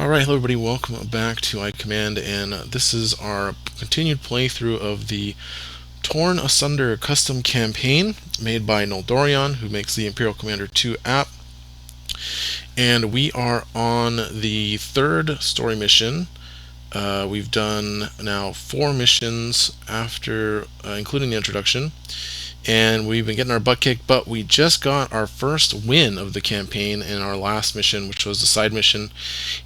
Alright, hello everybody, welcome back to iCommand, and this is our continued playthrough of the Torn Asunder custom campaign made by Noldorion, who makes the Imperial Commander 2 app. And we are on the third story mission. We've done now 4 missions after, including the introduction. And we've been getting our butt kicked, but we just got our first win of the campaign in our last mission, which was the side mission.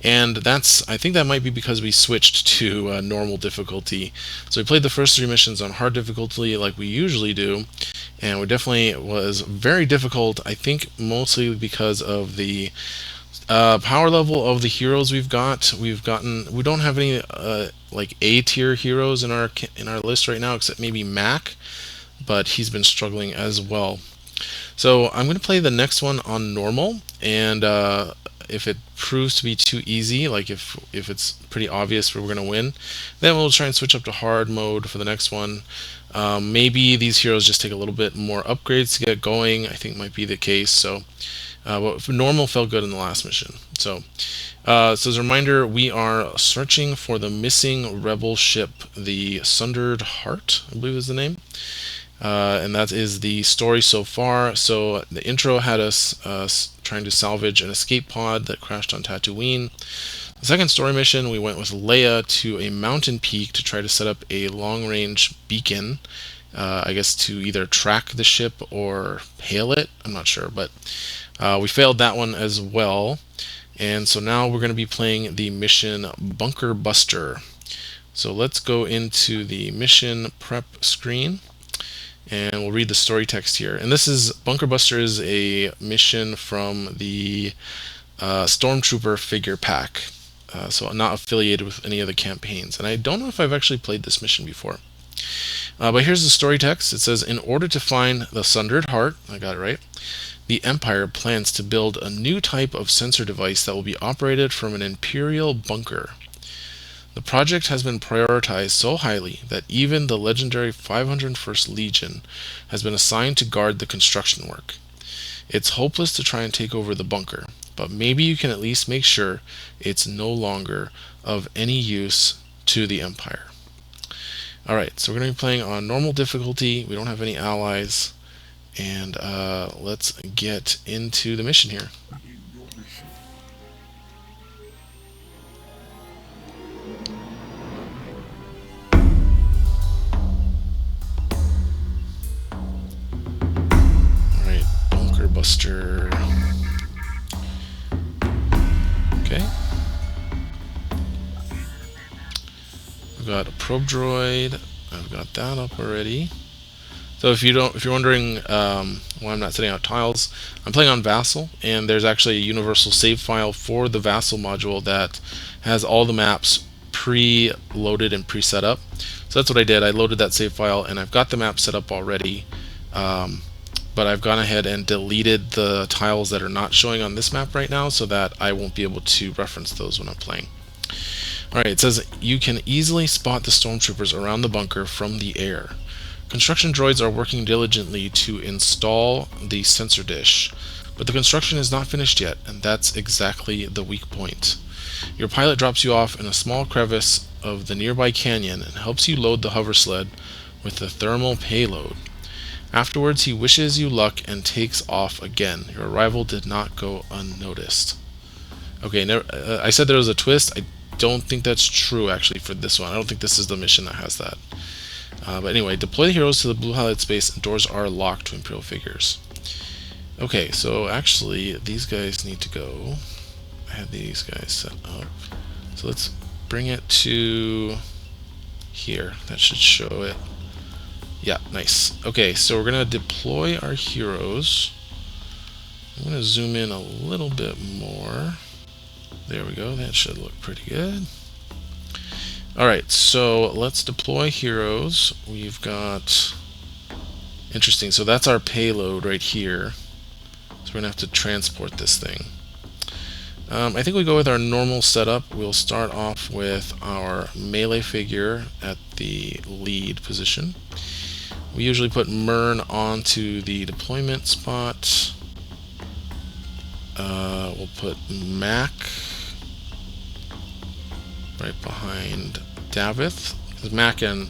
And I think that might be because we switched to normal difficulty. So we played the first 3 missions on hard difficulty like we usually do, and it definitely was very difficult, I think mostly because of the power level of the heroes we've got. We don't have any like A tier heroes in our list right now, except maybe Mac, but he's been struggling as well. So I'm going to play the next one on normal, and if it proves to be too easy, like if it's pretty obvious we're going to win, then we'll try and switch up to hard mode for the next one. Maybe these heroes just take a little bit more upgrades to get going. I think might be the case. So but normal felt good in the last mission. So as a reminder, we are searching for the missing rebel ship, the Sundered Heart, I believe is the name. And that is the story so far. So the intro had us trying to salvage an escape pod that crashed on Tatooine. The second story mission, we went with Leia to a mountain peak to try to set up a long-range beacon, I guess to either track the ship or hail it. I'm not sure, but we failed that one as well. And so now we're going to be playing the mission Bunker Buster. So let's go into the mission prep screen, and we'll read the story text here. And this is Bunker Buster is a mission from the Stormtrooper figure pack, so not affiliated with any of the campaigns. And I don't know if I've actually played this mission before. But here's the story text. It says, in order to find the Sundered Heart, I got it right, the Empire plans to build a new type of sensor device that will be operated from an Imperial bunker. The project has been prioritized so highly that even the legendary 501st Legion has been assigned to guard the construction work. It's hopeless to try and take over the bunker, but maybe you can at least make sure it's no longer of any use to the Empire. Alright, so we're going to be playing on normal difficulty. We don't have any allies. And let's get into the mission here. Alright, Bunker Buster. Okay. We've got a probe droid. I've got that up already. So if you're wondering why I'm not setting out tiles, I'm playing on Vassal, and there's actually a universal save file for the Vassal module that has all the maps pre-loaded and pre-set up. So that's what I did. I loaded that save file, and I've got the map set up already, but I've gone ahead and deleted the tiles that are not showing on this map right now so that I won't be able to reference those when I'm playing. Alright, it says you can easily spot the stormtroopers around the bunker from the air. Construction droids are working diligently to install the sensor dish, but the construction is not finished yet, and that's exactly the weak point. Your pilot drops you off in a small crevice of the nearby canyon and helps you load the hover sled with the thermal payload. Afterwards, he wishes you luck and takes off again. Your arrival did not go unnoticed. Okay, I said there was a twist. I don't think that's true, actually, for this one. I don't think this is the mission that has that. But anyway, deploy the heroes to the blue highlight space, and doors are locked to Imperial figures. Okay, so actually, these guys need to go. I had these guys set up. So let's bring it to here. That should show it. Yeah, nice. Okay, so we're going to deploy our heroes. I'm going to zoom in a little bit more. There we go. That should look pretty good. Alright, so let's deploy heroes. We've got... Interesting, so that's our payload right here. So we're going to have to transport this thing. I think we go with our normal setup. We'll start off with our melee figure at the lead position. We usually put Mern onto the deployment spot. We'll put Mac right behind Davith. Because Mac and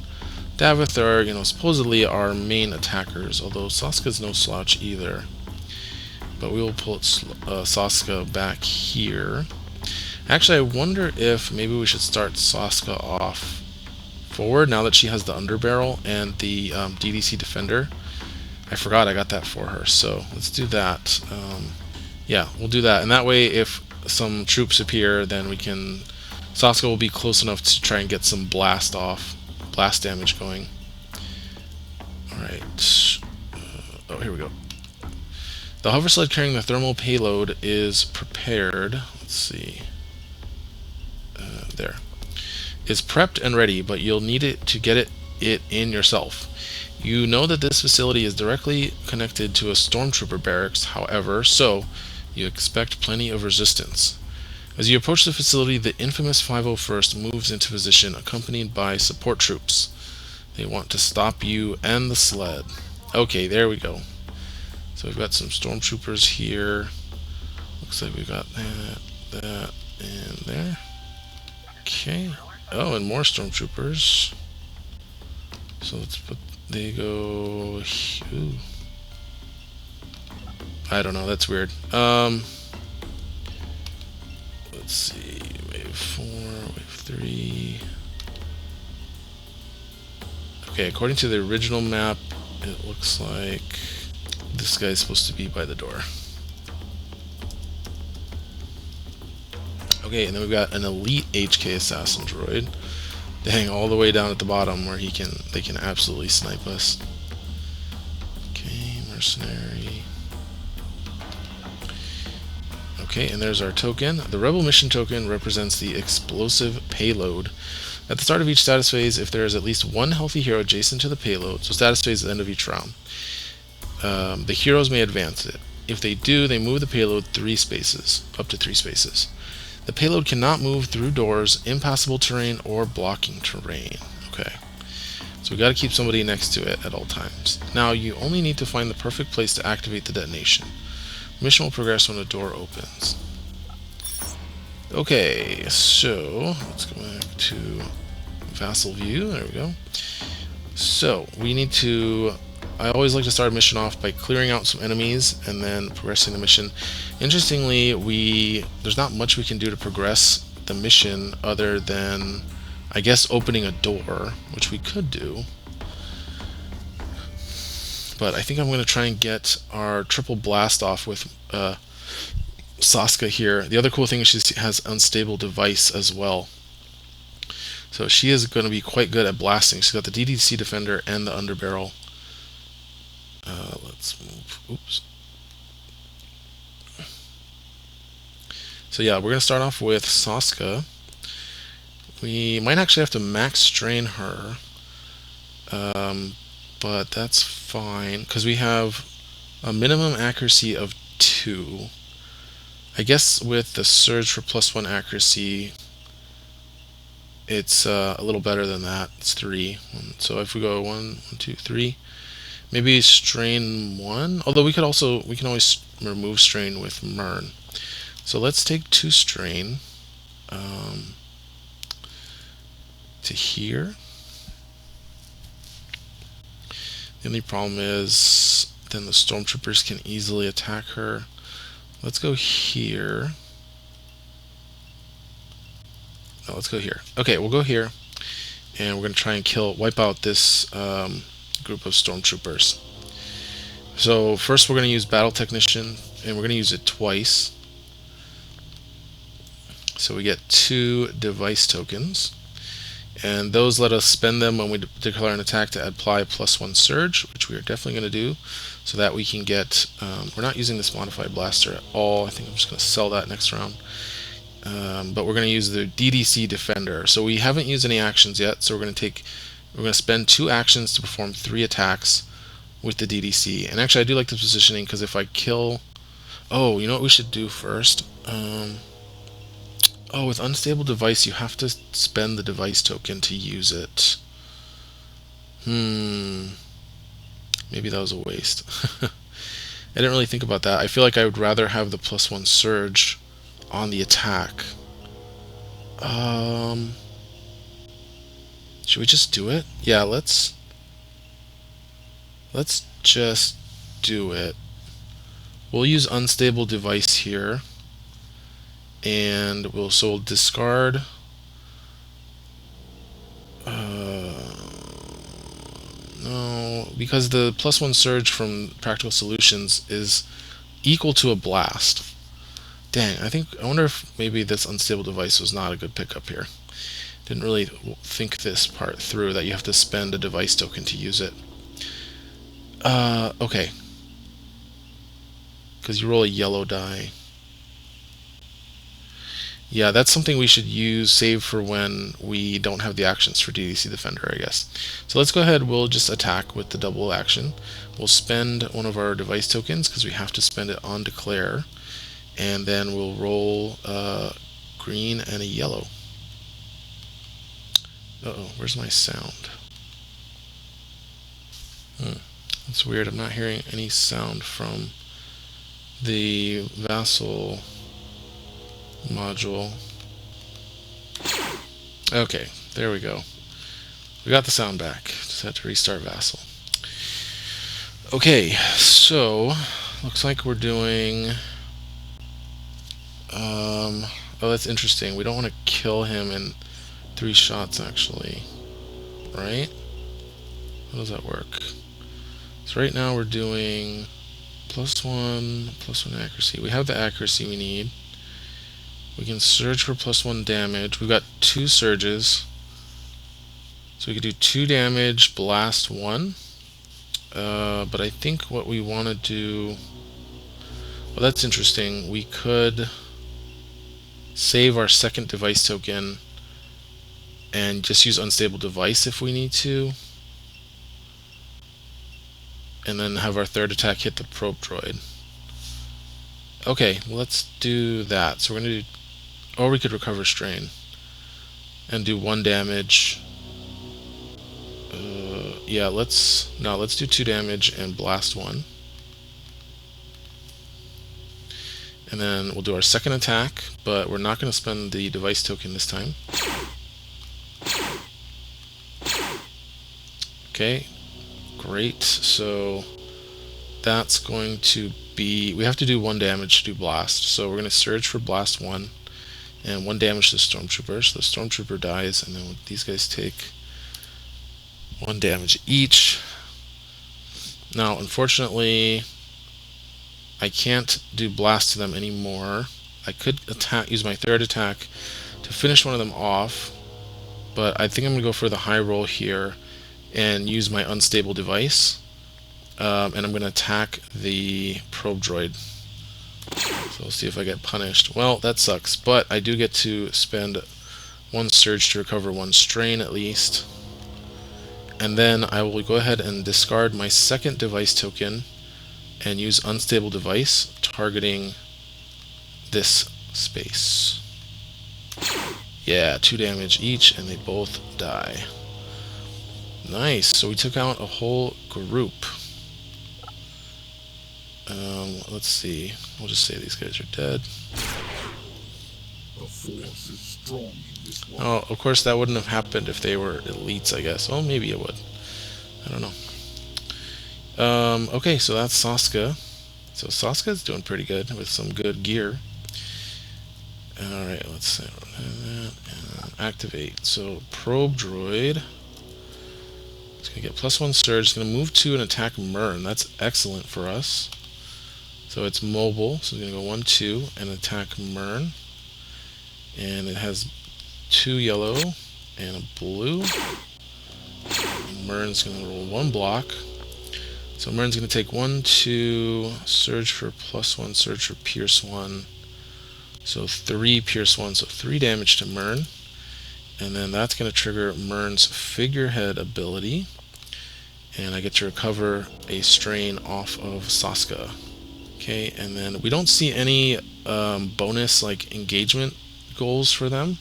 Davith are, supposedly our main attackers, although Sasuke's no slouch either. But we will pull Sasuke back here. Actually, I wonder if maybe we should start Sasuke off forward now that she has the underbarrel and the DDC defender. I forgot I got that for her, so let's do that. Yeah, we'll do that, and that way if some troops appear, then we can... Sasuke will be close enough to try and get some blast damage going. Alright. Oh, here we go. The hover sled carrying the thermal payload is prepared. Let's see. There. Is prepped and ready, but you'll need it to get it in yourself. You know that this facility is directly connected to a stormtrooper barracks, however, so you expect plenty of resistance. As you approach the facility, the infamous 501st moves into position, accompanied by support troops. They want to stop you and the sled. Okay, there we go. So we've got some stormtroopers here. Looks like we've got that, and there. Okay. Oh, and more stormtroopers. So let's put... They go... Ooh. I don't know, that's weird. Let's see. Wave 4, wave 3... Okay, according to the original map, it looks like this guy's supposed to be by the door. Okay, and then we've got an elite HK assassin droid. They hang all the way down at the bottom where they can absolutely snipe us. Okay, mercenary. Okay, and there's our token. The Rebel Mission token represents the explosive payload. At the start of each status phase, if there is at least one healthy hero adjacent to the payload, so status phase at the end of each round, the heroes may advance it. If they do, they move the payload 3 spaces, up to 3 spaces. The payload cannot move through doors, impassable terrain, or blocking terrain. Okay, so we got to keep somebody next to it at all times. Now, you only need to find the perfect place to activate the detonation. Mission will progress when a door opens. Okay, so let's go back to Vassal view. There we go. So we need to... I always like to start a mission off by clearing out some enemies and then progressing the mission. Interestingly, there's not much we can do to progress the mission other than, I guess, opening a door, which we could do. But I think I'm going to try and get our triple blast off with Sasuke here. The other cool thing is she has unstable device as well. So she is going to be quite good at blasting. She's got the DDC defender and the underbarrel. Let's move. Oops. So yeah, we're going to start off with Sasuke. We might actually have to max strain her. But that's fine, because we have a minimum accuracy of 2. I guess with the surge for +1 accuracy, it's a little better than that. It's 3. So if we go 1, 2, 3, maybe strain 1. Although we can always remove strain with Mern. So let's take 2 strain to here. The only problem is then the stormtroopers can easily attack her. Let's go here. No, let's go here. Okay, we'll go here, and we're going to try and wipe out this group of stormtroopers. So first we're going to use Battle Technician, and we're going to use it twice. So we get 2 device tokens, and those let us spend them when we declare an attack to apply +1 surge, which we are definitely going to do, so that we can get... we're not using this modified blaster at all. I think I'm just going to sell that next round. But we're going to use the DDC defender. So we haven't used any actions yet, so we're going to spend 2 actions to perform 3 attacks with the DDC. And actually I do like this positioning, because if I kill... Oh, you know what we should do first? Oh, with unstable device, you have to spend the device token to use it. Maybe that was a waste. I didn't really think about that. I feel like I would rather have the +1 surge on the attack. Um, should we just do it? Yeah, let's just do it. We'll use unstable device here, and we'll discard. No, because the +1 surge from Practical Solutions is equal to a blast. Dang, I wonder if maybe this unstable device was not a good pickup here. Didn't really think this part through, that you have to spend a device token to use it. Okay. Because you roll a yellow die. Yeah, that's something we should save for when we don't have the actions for DDC Defender, I guess. So let's go ahead, we'll just attack with the double action. We'll spend one of our device tokens, because we have to spend it on Declare. And then we'll roll a green and a yellow. Uh-oh, where's my sound? That's weird, I'm not hearing any sound from the Vassal module. Okay, there we go. We got the sound back. Just had to restart Vassal. Okay, so looks like we're doing. Oh, that's interesting. We don't want to kill him in 3 shots, actually. Right? How does that work? So right now we're doing +1 accuracy. We have the accuracy we need. We can surge for +1 damage. We've got 2 surges. So we could do 2 damage, blast 1. But I think what we want to do... Well, that's interesting. We could save our second device token and just use unstable device if we need to. And then have our third attack hit the probe droid. Okay, let's do that. So we're going to do... Or we could recover strain and do 1 damage. Yeah, let's do 2 damage and blast 1. And then we'll do our second attack, but we're not going to spend the device token this time. Okay, great. So that's going to be... We have to do 1 damage to do blast. So we're going to surge for blast 1. And 1 damage to the Stormtrooper. So the Stormtrooper dies, and then these guys take 1 damage each. Now, unfortunately, I can't do blast to them anymore. I could use my third attack to finish one of them off, but I think I'm going to go for the high roll here and use my unstable device. And I'm going to attack the probe droid. So we'll see if I get punished. Well, that sucks, but I do get to spend 1 surge to recover 1 strain at least. And then I will go ahead and discard my second device token and use unstable device, targeting this space. Yeah, 2 damage each, and they both die. Nice, so we took out a whole group. Let's see. We'll just say these guys are dead. The force is strong in this one. Oh, of course that wouldn't have happened if they were elites, I guess. Well, maybe it would. I don't know. Okay, so that's Saska. So Saska's doing pretty good with some good gear. Alright, let's activate. So probe droid. It's going to get +1 surge. It's going to move to and attack Mern. That's excellent for us. So it's mobile. So it's going to go 1, 2 and attack Mern. And it has 2 yellow and a blue. And Mern's going to roll 1 block. So Mern's going to take 1, 2, surge for +1, surge for pierce 1. So 3 pierce 1, so 3 damage to Mern. And then that's going to trigger Mern's figurehead ability. And I get to recover a strain off of Saska. Okay, and then we don't see any bonus like engagement goals for them.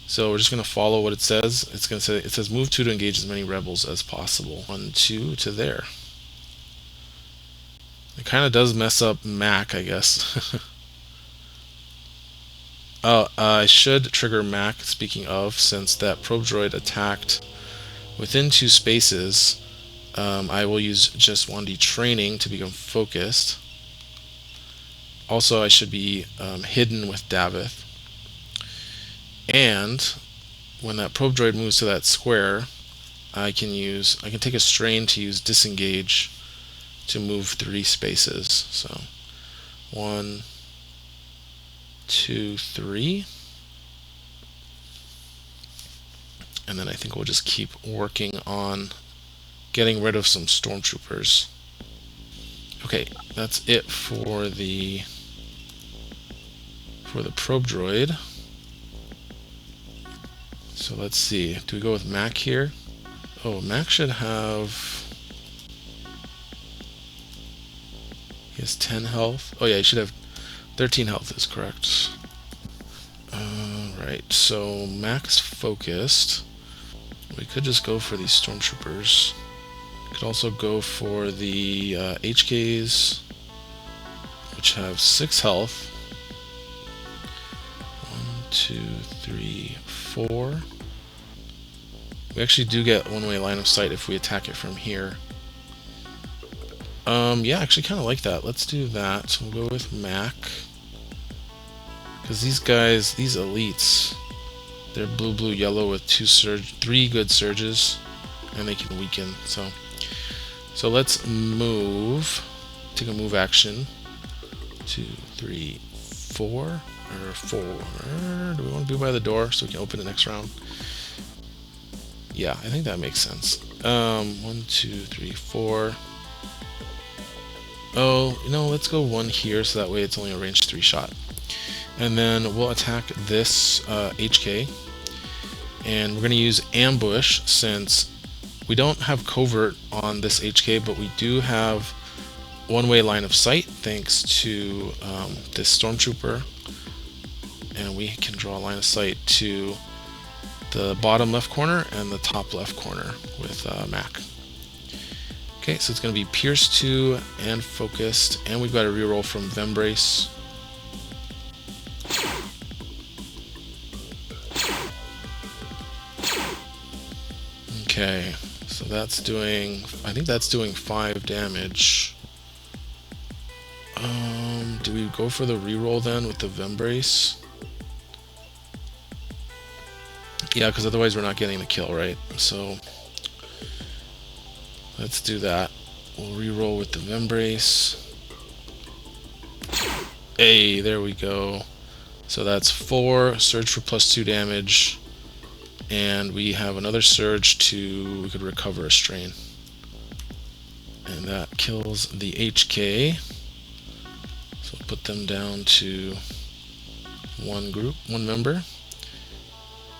So we're just going to follow what it says. It's going to say, it says move 2 to engage as many rebels as possible. 1, 2 to there. It kind of does mess up Mac, I guess. Oh, I should trigger Mac, speaking of, since that probe droid attacked within 2 spaces. I will use just 1D training to become focused. Also, I should be hidden with Davith. And when that probe droid moves to that square, I can take a strain to use disengage to move 3 spaces. So 1, 2, 3. And then I think we'll just keep working on getting rid of some stormtroopers. Okay, that's it for the probe droid. So let's see. Do we go with Mac here? Oh, Mac should have. He has 10 health. Oh yeah, he should have 13 health. Is correct. Right. So Mac's focused. We could just go for these stormtroopers. Could also go for the HKs, which have 6 health. 1, 2, 3, 4. We actually do get one-way line of sight if we attack it from here. Yeah, I actually kind of like that. Let's do that. We'll go with Mac. Because these guys, these elites, they're blue, blue, yellow with 3 good surges, and they can weaken. So let's move. Take a move action. 2, 3, 4, or 4. Do we want to do by the door so we can open it next round? Yeah, I think that makes sense. 1, 2, 3, 4. Oh, let's go 1 here so that way it's only a range 3 shot. And then we'll attack this HK. And we're going to use ambush since we don't have covert on this HK, but we do have one-way line of sight thanks to this stormtrooper. And we can draw a line of sight to the bottom left corner and the top left corner with Mac. Okay, so it's going to be Pierce 2 and Focused, and we've got a reroll from Vembrace. Okay, so that's doing, I think that's doing 5 damage. Do we go for the reroll then with the Vembrace? Yeah, because otherwise we're not getting the kill, right? So let's do that. We'll reroll with the Vembrace. Hey, there we go. So that's 4, surge for +2 damage, and we have another surge we could recover a strain. And that kills the HK. So we'll put them down to 1 member.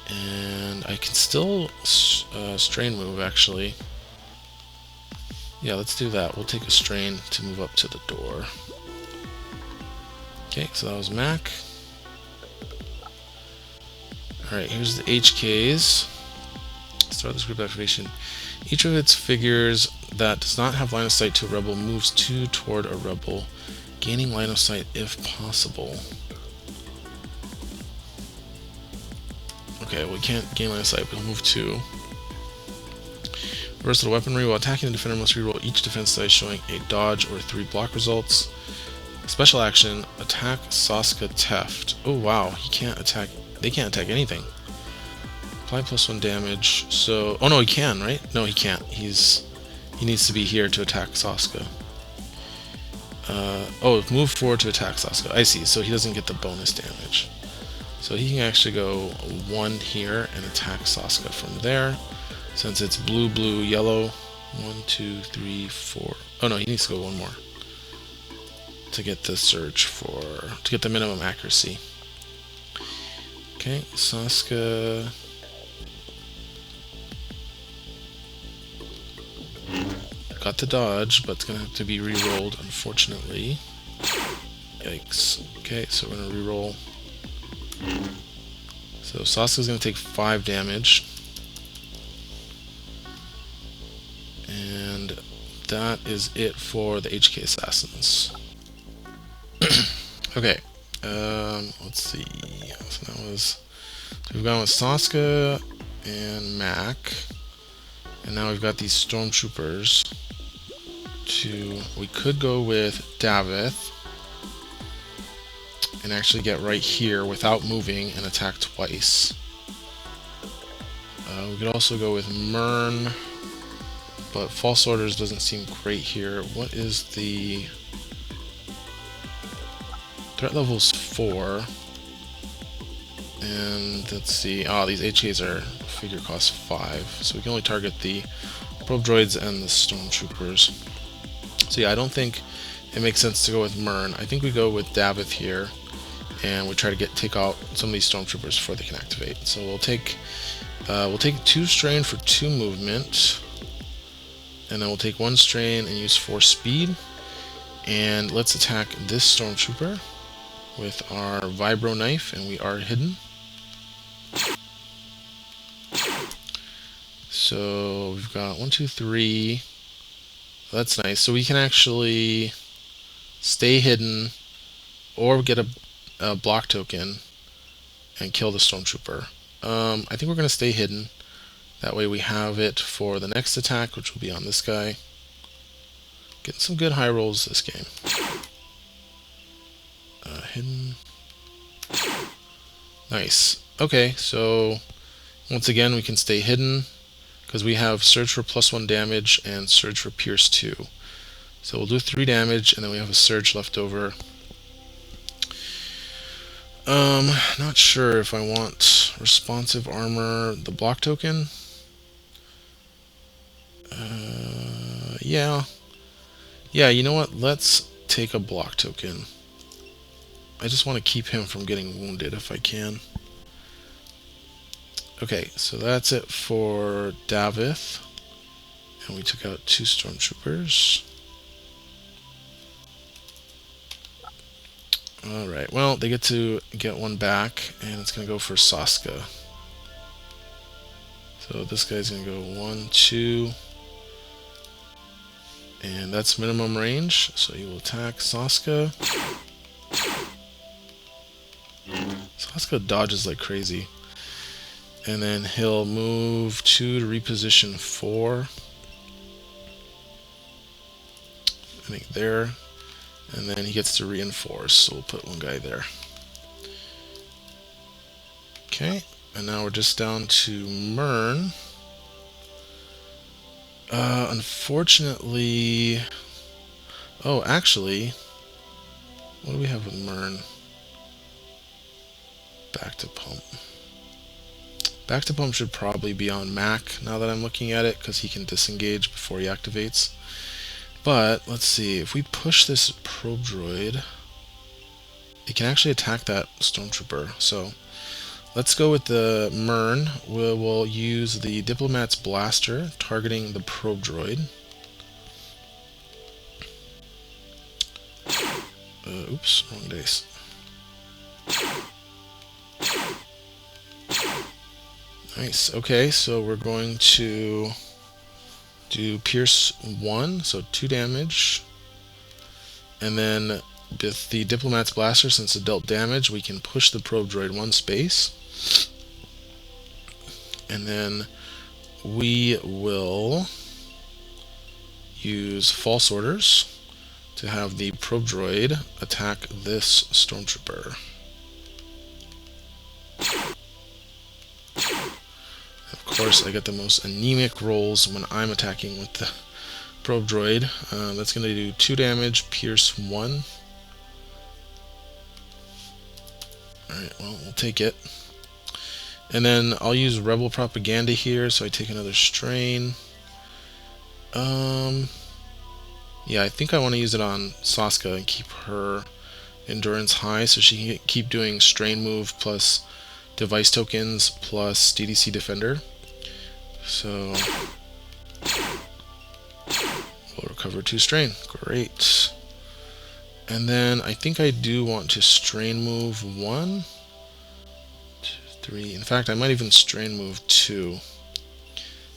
And I can still strain move, actually. Yeah, let's do that. We'll take a strain to move up to the door. Okay, so that was Mac. Alright, here's the HKs. Start this group activation. Each of its figures that does not have line of sight to a rebel moves 2 toward a rebel, gaining line of sight if possible. Okay, we can't gain line of sight, but we'll move 2. Versatile weaponry. While attacking, the defender must reroll each defense dice showing a dodge or 3 block results. Special action, attack Saska Teft. Oh wow, they can't attack anything. Apply +1 damage, so, oh no, he can, right? No, he can't. He needs to be here to attack Saska. Move forward to attack Saska. I see, so he doesn't get the bonus damage. So he can actually go 1 here and attack Saska from there. Since it's blue, blue, yellow. 1, 2, 3, 4. Oh no, he needs to go 1 more to get the surge to get the minimum accuracy. Okay, Saska. Got the dodge, but it's gonna have to be re-rolled, unfortunately. Yikes. Okay, so we're gonna re-roll. So Saska's gonna take 5 damage. And that is it for the HK Assassins. Okay, let's see. So that was. So we've gone with Saska and Mac, and now we've got these stormtroopers. We could go with Davith and actually get right here without moving and attack twice. We could also go with Mern, but False Orders doesn't seem great here. What is the threat level's 4? And let's see. These HAs are figure cost 5, so we can only target the probe droids and the stormtroopers. So yeah, I don't think it makes sense to go with Mern. I think we go with Davith here, and we try to take out some of these stormtroopers before they can activate. So we'll take 2 strain for 2 movement, and then we'll take 1 strain and use 4 speed. And let's attack this stormtrooper with our vibro knife, and we are hidden. So we've got 1, 2, 3. That's nice. So we can actually stay hidden or get a block token and kill the stormtrooper. I think we're going to stay hidden. That way we have it for the next attack, which will be on this guy. Getting some good high rolls this game. Hidden. Nice. Okay, so once again we can stay hidden because we have Surge for +1 damage and Surge for Pierce 2. So we'll do 3 damage, and then we have a Surge left over. Not sure if I want responsive armor, the block token. Yeah, you know what? Let's take a block token. I just want to keep him from getting wounded if I can. Okay, so that's it for Davith. And we took out 2 stormtroopers. Alright, well, they get to get 1 back, and it's going to go for Saska. So this guy's going to go 1, 2, and that's minimum range, so he will attack Saska. Saska dodges like crazy. And then he'll move 2 to reposition 4. I think there. And then he gets to reinforce, so we'll put 1 guy there. Okay, and now we're just down to Mern. Unfortunately... Oh, actually... What do we have with Mern? Back to pump. Back to pump should probably be on Mac now that I'm looking at it, because he can disengage before he activates. But let's see, if we push this probe droid, it can actually attack that stormtrooper. So let's go with the Mern. We'll use the Diplomat's blaster targeting the probe droid. Oops, wrong dice. Nice. Okay, so we're going to do Pierce 1, so 2 damage. And then with the Diplomat's blaster, since it dealt damage, we can push the probe droid 1 space. And then we will use False Orders to have the probe droid attack this stormtrooper. Of course, I get the most anemic rolls when I'm attacking with the probe droid. That's going to do 2 damage, Pierce 1. Alright, well, we'll take it. And then I'll use Rebel Propaganda here, so I take another strain. Yeah, I think I want to use it on Saska and keep her endurance high so she can keep doing strain move plus device tokens plus DDC defender. So we'll recover 2 strain. Great. And then I think I do want to strain move 1, 2, 3. In fact, I might even strain move 2.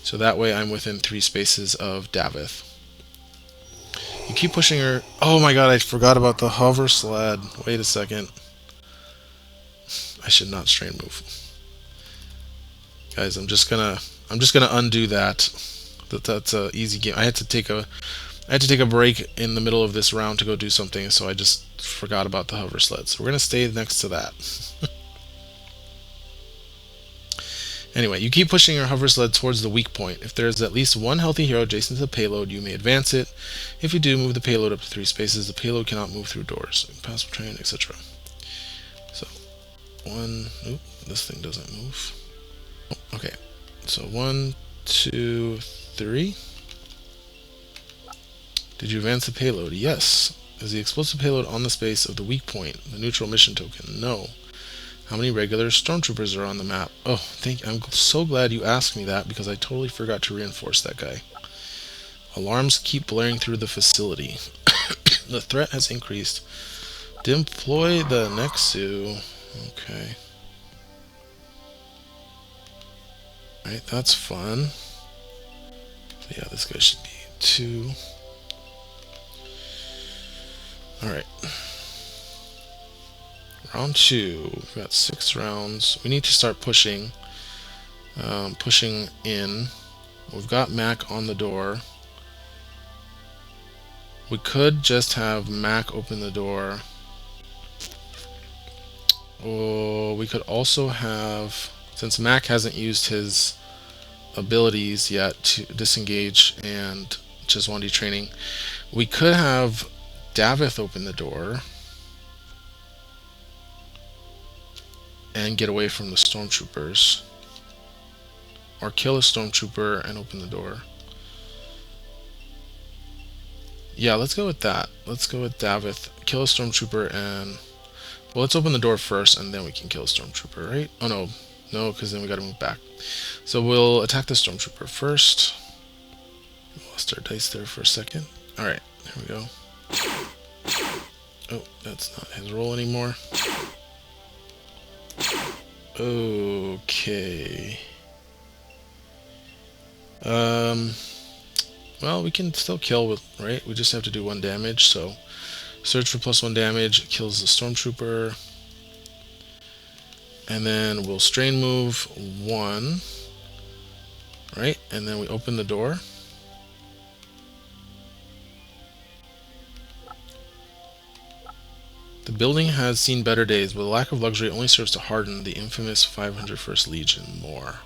So that way I'm within 3 spaces of Davith. You keep pushing her. Oh my god, I forgot about the hover sled. Wait a second. I should not strain move. Guys, I'm just gonna undo that. That's a easy game. I had to take a break in the middle of this round to go do something, so I just forgot about the hover sled. So we're gonna stay next to that. Anyway, you keep pushing your hover sled towards the weak point. If there is at least one healthy hero adjacent to the payload, you may advance it. If you do, move the payload up to 3 spaces. The payload cannot move through doors, impossible terrain, etc. So, oop, this thing doesn't move. Oh, okay, so 1, 2, 3. Did you advance the payload? Yes. Is the explosive payload on the space of the weak point, the neutral mission token? No. How many regular stormtroopers are on the map? Oh, I'm so glad you asked me that, because I totally forgot to reinforce that guy. Alarms keep blaring through the facility. The threat has increased. Deploy the Nexu. Okay. Alright, that's fun. So yeah, this guy should be 2. Alright. Round 2. We've got 6 rounds. We need to start pushing. Pushing in. We've got Mac on the door. We could just have Mac open the door. Or we could also have, since Mac hasn't used his abilities yet to disengage and just 1D training, we could have Davith open the door and get away from the stormtroopers, or kill a stormtrooper and open the door. Yeah, let's go with that. Let's go with Davith, kill a stormtrooper, and well, let's open the door first and then we can kill a stormtrooper, right? Oh no, because then we gotta move back. So we'll attack the stormtrooper first. Lost our dice there for a second. Alright, here we go. Oh, that's not his roll anymore. Okay. Well, we can still kill with, right? We just have to do 1 damage, so search for +1 damage, kills the stormtrooper. And then we'll strain move 1, right? And then we open the door. The building has seen better days, but the lack of luxury only serves to harden the infamous 501st Legion more.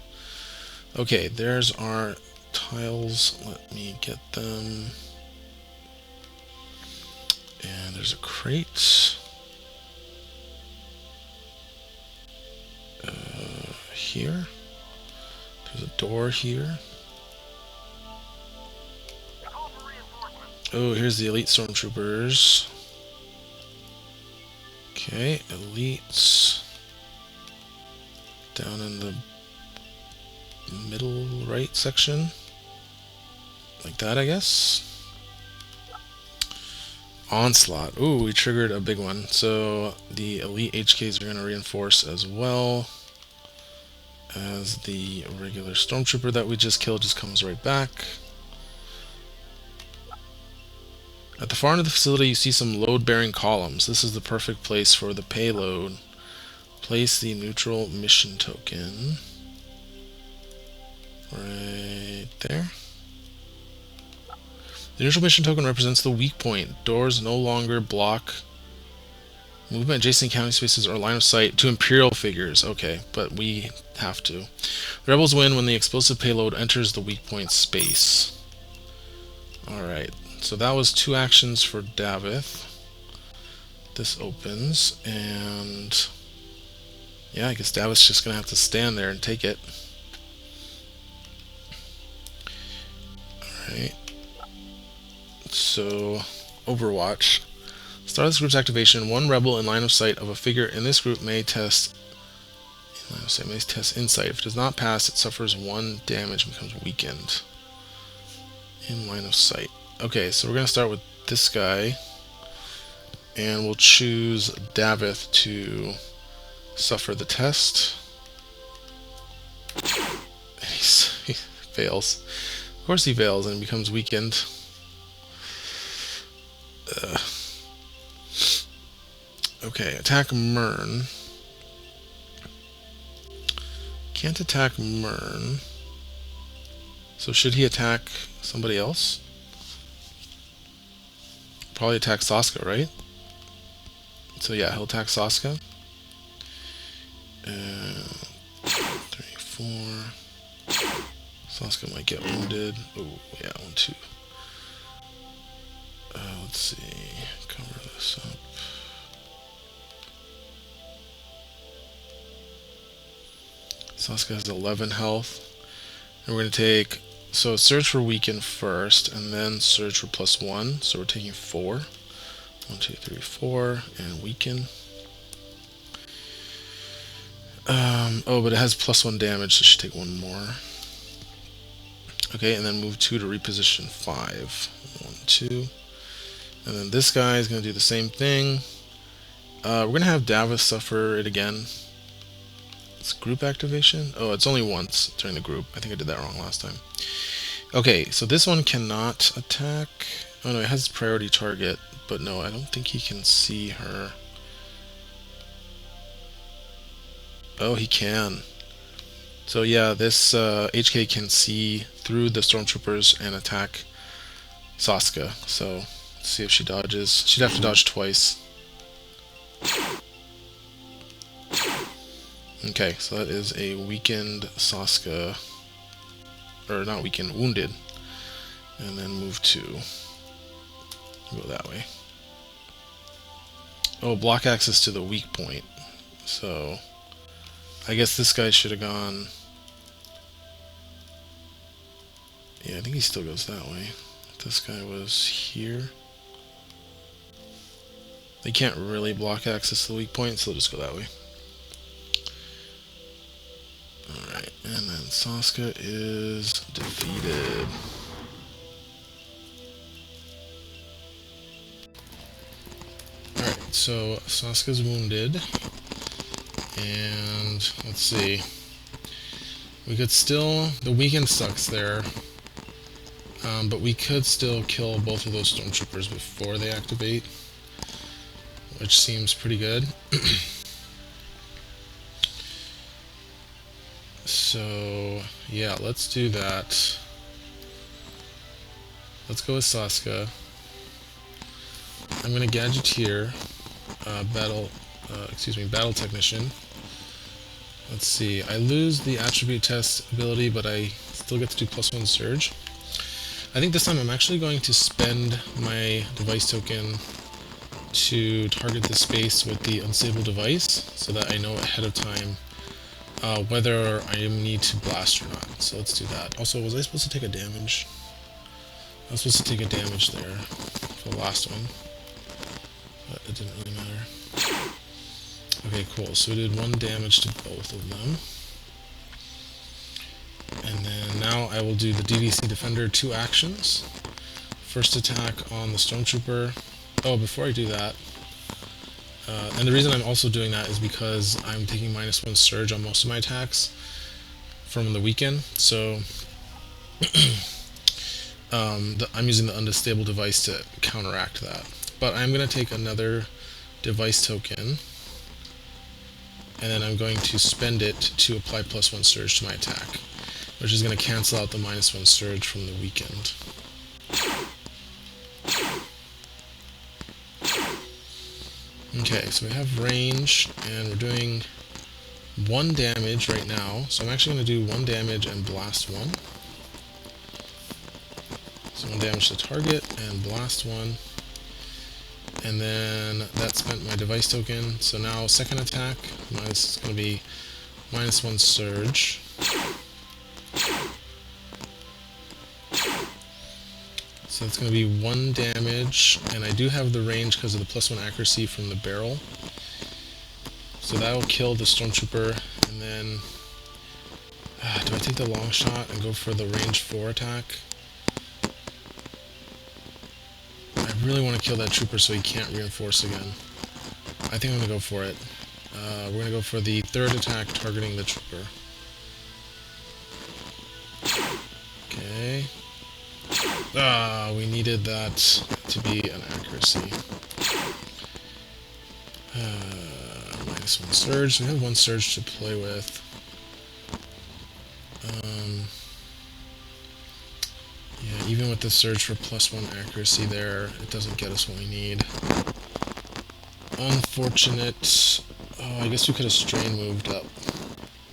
Okay, there's our tiles. Let me get them. And there's a crate. Here. There's a door here. Oh, here's the elite stormtroopers. Okay, elites. Down in the middle right section. Like that, I guess. Onslaught. Ooh, we triggered a big one. So the elite HKs are going to reinforce as well as the regular stormtrooper that we just killed just comes right back. At the far end of the facility, you see some load-bearing columns. This is the perfect place for the payload. Place the neutral mission token right there. The neutral mission token represents the weak point. Doors no longer block movement adjacent county spaces or line of sight to Imperial figures. Okay, but we have to. The rebels win when the explosive payload enters the weak point space. Alright, so that was 2 actions for Davith. This opens, and yeah, I guess Davith's just gonna have to stand there and take it. Alright. So, Overwatch. Start this group's activation. 1 rebel in line of sight of a figure in this group may test insight. If it does not pass, it suffers 1 damage and becomes weakened. In line of sight. Okay, so we're going to start with this guy. And we'll choose Davith to suffer the test. And he fails. Of course he fails and becomes weakened. Okay, attack Mern. Can't attack Mern. So should he attack somebody else? Probably attack Saska, right? So yeah, he'll attack Saska. 3, 4. Saska might get wounded. Oh, yeah, 1, 2. Let's see. Cover this up. Saska has 11 health. And we're going to take... So search for weaken first, and then search for +1. So we're taking 4. 1, 2, 3, 4, and weaken. Oh, but it has +1 damage, so it should take 1 more. Okay, and then move 2 to reposition 5. 1, 2. And then this guy is going to do the same thing. We're going to have Davos suffer it again. It's group activation? Oh, it's only once during the group. I think I did that wrong last time. Okay, so this one cannot attack. Oh no, it has priority target, but no, I don't think he can see her. Oh, he can. So yeah, this HK can see through the stormtroopers and attack Saska. So let's see if she dodges. She'd have to dodge twice. Okay, so that is a weakened Saska. Or not weakened, wounded. And then move 2. Go that way. Oh, block access to the weak point. So I guess this guy should have gone... Yeah, I think he still goes that way. This guy was here. They can't really block access to the weak point, so they'll just go that way. Alright, and then Saska is defeated. Alright, so Saska's wounded. And let's see. We could still... The weaken sucks there. But we could still kill both of those stormtroopers before they activate, which seems pretty good. So yeah, let's do that. Let's go with Saska. I'm gonna Gadgeteer, Battle Technician. Let's see. I lose the attribute test ability, but I still get to do +1 surge. I think this time I'm actually going to spend my device token to target the space with the unstable device, so that I know ahead of time whether I need to blast or not. So let's do that. Also, was I supposed to take a damage? I was supposed to take a damage there for the last one, but it didn't really matter. Okay, cool. So we did 1 damage to both of them. And then now I will do the DDC Defender 2 actions. First attack on the Stormtrooper. Oh, before I do that, and the reason I'm also doing that is because I'm taking -1 surge on most of my attacks from the weekend, so I'm using the unstable device to counteract that. But I'm going to take another device token, and then I'm going to spend it to apply +1 surge to my attack, which is going to cancel out the -1 surge from the weekend. Okay, so we have range, and we're doing 1 damage right now, so I'm actually going to do 1 damage and blast 1. So 1 damage to target and blast 1. And then that spent my device token, so now second attack, it's going to be -1 surge. So it's going to be 1 damage, and I do have the range because of the +1 accuracy from the barrel. So that will kill the Stormtrooper, and then... do I take the long shot and go for the range 4 attack? I really want to kill that trooper so he can't reinforce again. I think I'm going to go for it. We're going to go for the third attack targeting the trooper. Okay. We needed that to be an accuracy. -1 surge. We have 1 surge to play with. Yeah, even with the surge for +1 accuracy there, it doesn't get us what we need. Unfortunate. Oh, I guess we could have strain moved up.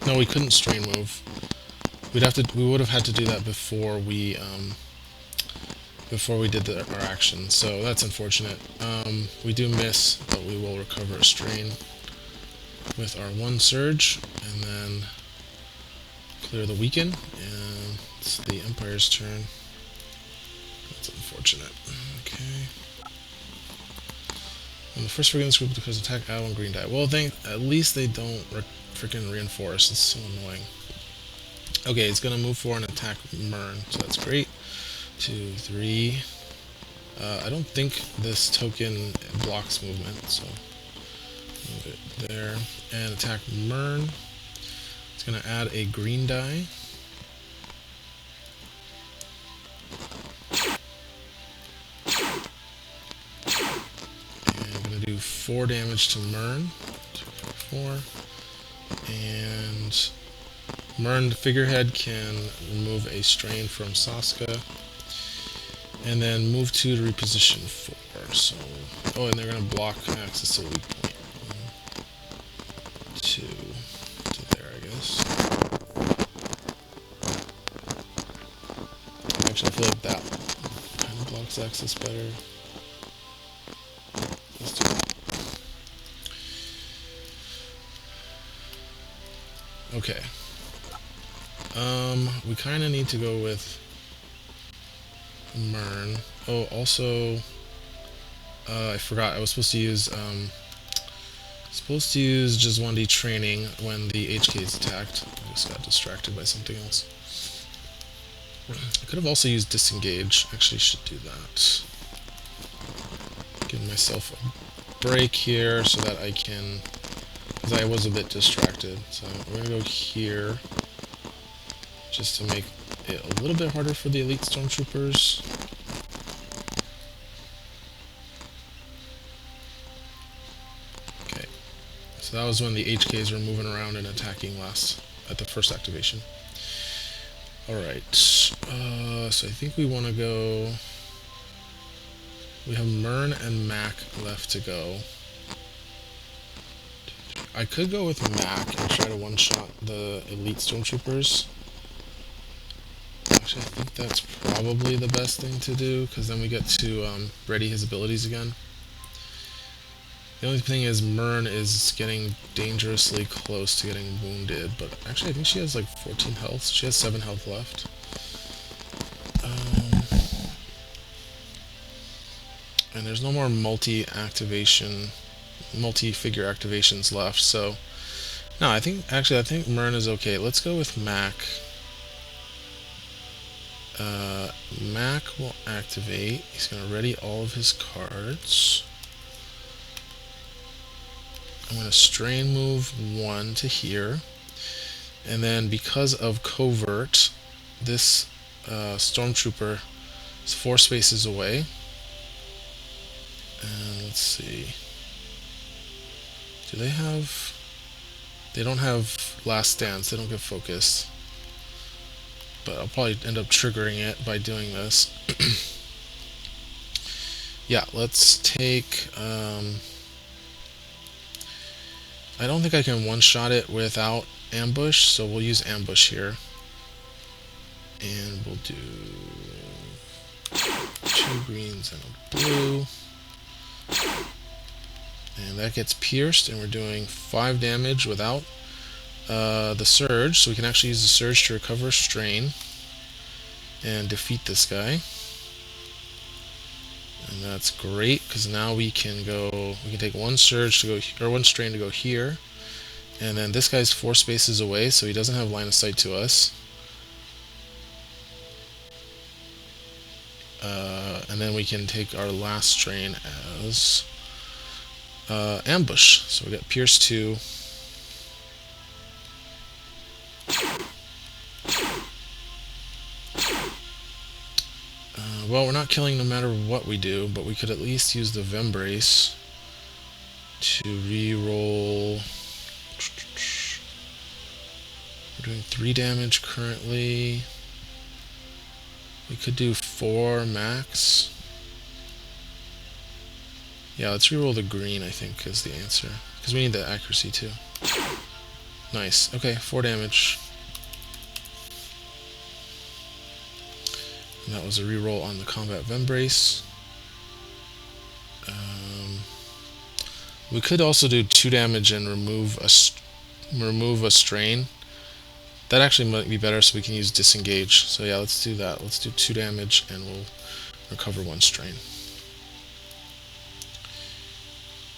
No, we couldn't strain move. We would have had to do that before we did our action. So that's unfortunate. We do miss, but we will recover a strain with our 1 surge, and then clear the weaken, and it's the Empire's turn. That's unfortunate. Okay. When the first frigates group because attack, add 1 green die. Well, at least they don't freaking reinforce. It's so annoying. Okay, it's gonna move forward and attack Mern, so that's great. 2, 3. I don't think this token blocks movement, so move it there and attack Mern. It's gonna add a green die. And I'm gonna do 4 damage to Mern. 2, 4. And Mern, the figurehead, can remove a strain from Saska. And then move 2 to reposition 4. So, oh, and they're gonna block access to the weak point. 1, 2 to there, I guess. Actually, I feel like that kind of blocks access better. Let's do that. Okay. We kind of need to go with Mern. Oh, also, I forgot. I was supposed to use just 1D training when the HK is attacked. I just got distracted by something else. I could have also used disengage. Actually, should do that. Give myself a break here so that I can, because I was a bit distracted. So we're gonna go here, just to make it a little bit harder for the elite stormtroopers. Okay, so that was when the HKs were moving around and attacking at the first activation. Alright, so I think we want to go... We have Mern and Mac left to go. I could go with Mac and try to one-shot the elite stormtroopers. Actually, I think that's probably the best thing to do, because then we get to ready his abilities again. The only thing is Mern is getting dangerously close to getting wounded, but actually I think she has like 14 health. She has 7 health left. And there's no more multi-figure activations left, so... No, I think Mern is okay. Let's go with Mac. Mac will activate. He's going to ready all of his cards. I'm going to strain move 1 to here. And then because of covert, this stormtrooper is 4 spaces away. And let's see. Do they have... They don't have last stance. They don't get focus. But I'll probably end up triggering it by doing this. Yeah, let's take... I don't think I can one-shot it without ambush, so we'll use ambush here. And we'll do 2 greens and a blue. And that gets pierced, and we're doing 5 damage without the surge, so we can actually use the surge to recover strain and defeat this guy. And that's great, because now we can take 1 surge to go, or 1 strain to go here. And then this guy's 4 spaces away, so he doesn't have line of sight to us. And then we can take our last strain as ambush. So we got pierce 2. Well, we're not killing no matter what we do, but we could at least use the Vembrace to re-roll. We're doing 3 damage currently. We could do 4 max. Yeah, let's reroll the green, I think, is the answer. Because we need the accuracy, too. Nice. Okay, 4 damage. And that was a reroll on the combat Vembrace. We could also do 2 damage and remove a strain. That actually might be better, so we can use disengage. So yeah, let's do that. Let's do 2 damage and we'll recover 1 strain.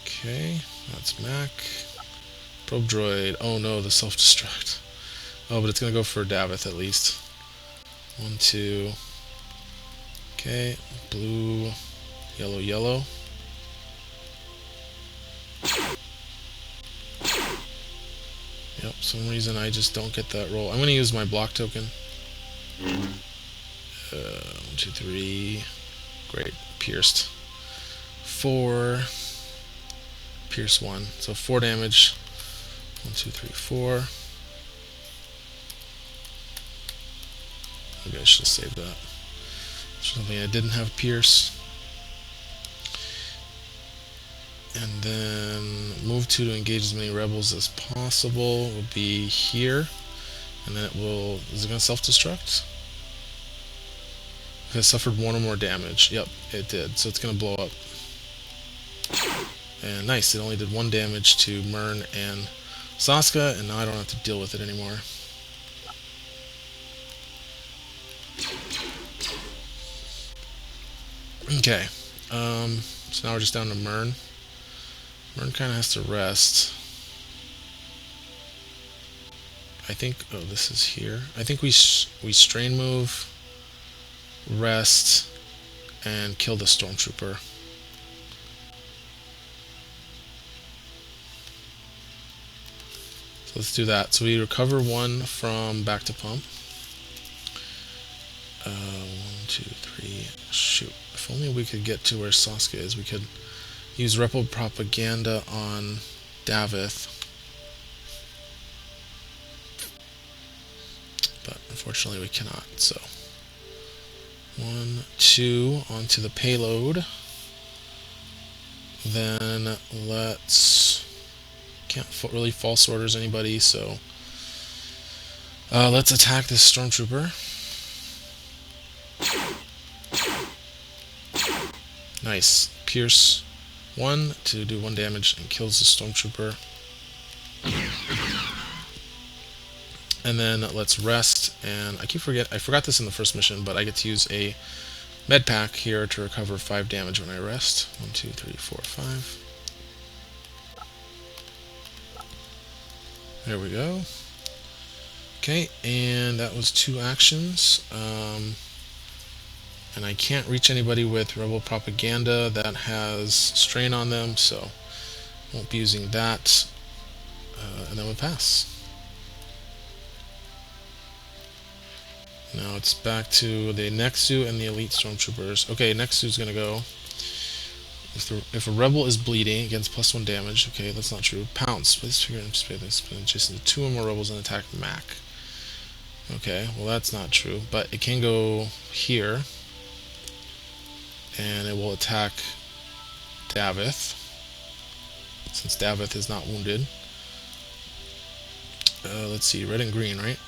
Okay, that's Mac. Probe droid. Oh no, the self-destruct. Oh, but it's gonna go for Davith at least. 1, 2. Okay, blue, yellow, yellow. Yep, for some reason I just don't get that roll. I'm gonna use my block token. 1, 2, 3. Great, pierced. 4. Pierce 1. So 4 damage. 1, 2, 3, 4. Maybe I should have saved that. Something I didn't have pierce. And then move 2 to engage as many rebels as possible will be here. And then it will... Is it going to self-destruct? If it suffered 1 or more damage. Yep, it did. So it's going to blow up. And nice, it only did 1 damage to Mern and Saska, and now I don't have to deal with it anymore. Okay, so now we're just down to Mern. Mern kind of has to rest. I think, oh, this is here. I think we strain move, rest, and kill the stormtrooper. So let's do that. So we recover 1 from back to pump. 1, 2, 3. Shoot. If only we could get to where Saska is. We could use rebel propaganda on Davith. But unfortunately we cannot. So 1, 2 onto the payload. Then let's... Can't really false orders anybody, so let's attack this stormtrooper. Nice. Pierce 1 to do 1 damage and kills the stormtrooper. And then let's rest, and I forgot this in the first mission, but I get to use a med pack here to recover 5 damage when I rest. 1, 2, 3, 4, 5. There we go. Okay, and that was 2 actions. And I can't reach anybody with rebel propaganda that has strain on them, so won't be using that. And then we'll pass. Now it's back to the Nexu and the elite stormtroopers. Okay, Nexu's gonna go. If a rebel is bleeding against +1 damage, okay, that's not true. Pounce. Please figure out this adjacent to 2 or more rebels and attack Mac. Okay, well that's not true, but it can go here, and it will attack Davith, since Davith is not wounded. Let's see, red and green, right?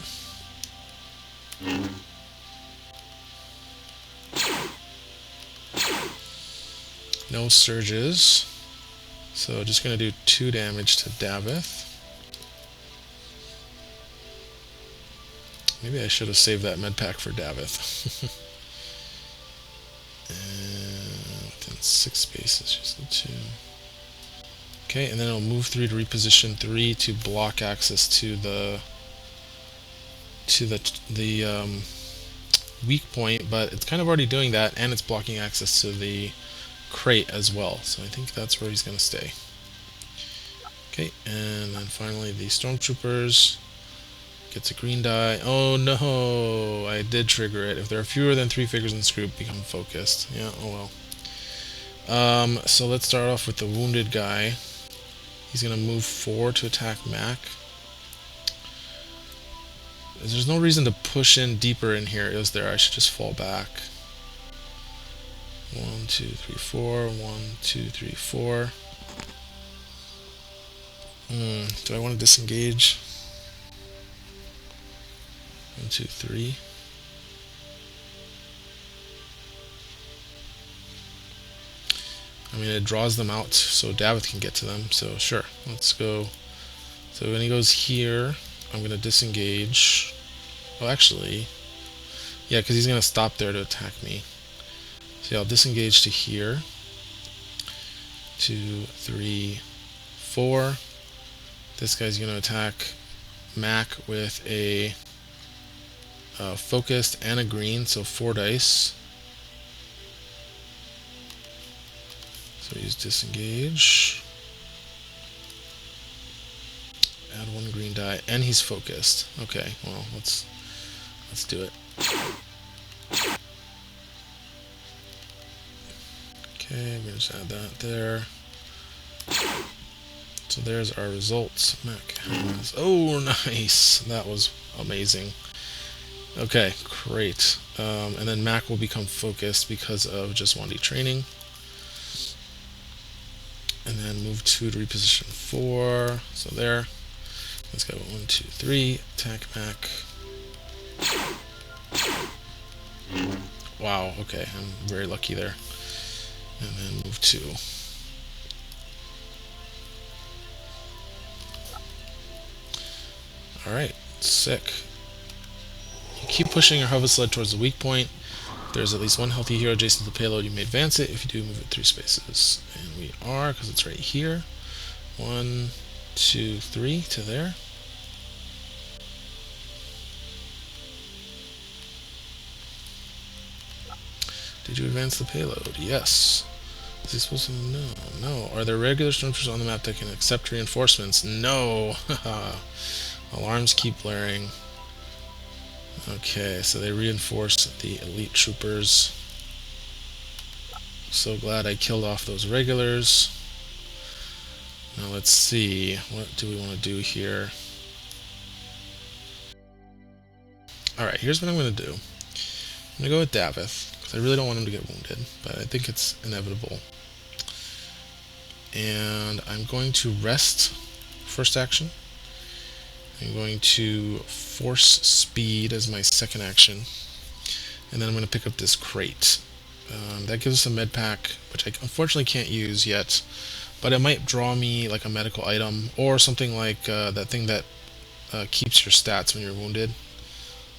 No surges, so just going to do 2 damage to Davith. Maybe I should have saved that med pack for Davith. Within 6 spaces, just the 2. Okay, and then it'll move 3 to reposition 3 to block access to the weak point, but it's kind of already doing that, and it's blocking access to the crate as well, so I think that's where he's going to stay. Okay, and then finally the stormtroopers gets a green die. Oh no, I did trigger it. If there are fewer than 3 figures in this group, become focused. Yeah, oh well. So let's start off with the wounded guy. He's going to move 4 to attack Mac. There's no reason to push in deeper in here, is there? I should just fall back. 1, 2, 3, 4. 1, 2, 3, 4. Do I want to disengage? 1, 2, 3. I mean, it draws them out so Davith can get to them, so sure, let's go. So when he goes here, I'm going to disengage. Well, actually, yeah, because he's going to stop there to attack me. So yeah, I'll disengage to here. 2, 3, 4. This guy's going to attack Mac with a focused and a green, so 4 dice. So he's disengage. Add 1 green die, and he's focused. Okay, well, let's do it. Okay, we're gonna just add that there. So there's our results. Mac has, oh, nice! That was amazing. Okay, great. And then Mac will become focused because of just 1D training. And then move 2 to reposition 4. So there. Let's go 1, 2, 3. Attack Mac. Wow, okay, I'm very lucky there. And then move 2. Alright, sick. You keep pushing your hover sled towards the weak point. If there's at least one healthy hero adjacent to the payload, you may advance it. If you do, move it 3 spaces. And we are, because it's right here. 1, 2, 3 to there. Did you advance the payload? Yes. Is he supposed to? No. No. Are there regular stormtroopers on the map that can accept reinforcements? No. Alarms keep blaring. Okay, so they reinforce the elite troopers. So glad I killed off those regulars. Now let's see. What do we want to do here? Alright, here's what I'm going to do. I'm going to go with Davith, because I really don't want him to get wounded, but I think it's inevitable. And I'm going to rest first action. I'm going to force speed as my second action. And then I'm going to pick up this crate. That gives us a med pack, which I unfortunately can't use yet, but it might draw me like a medical item, or something like that thing that keeps your stats when you're wounded.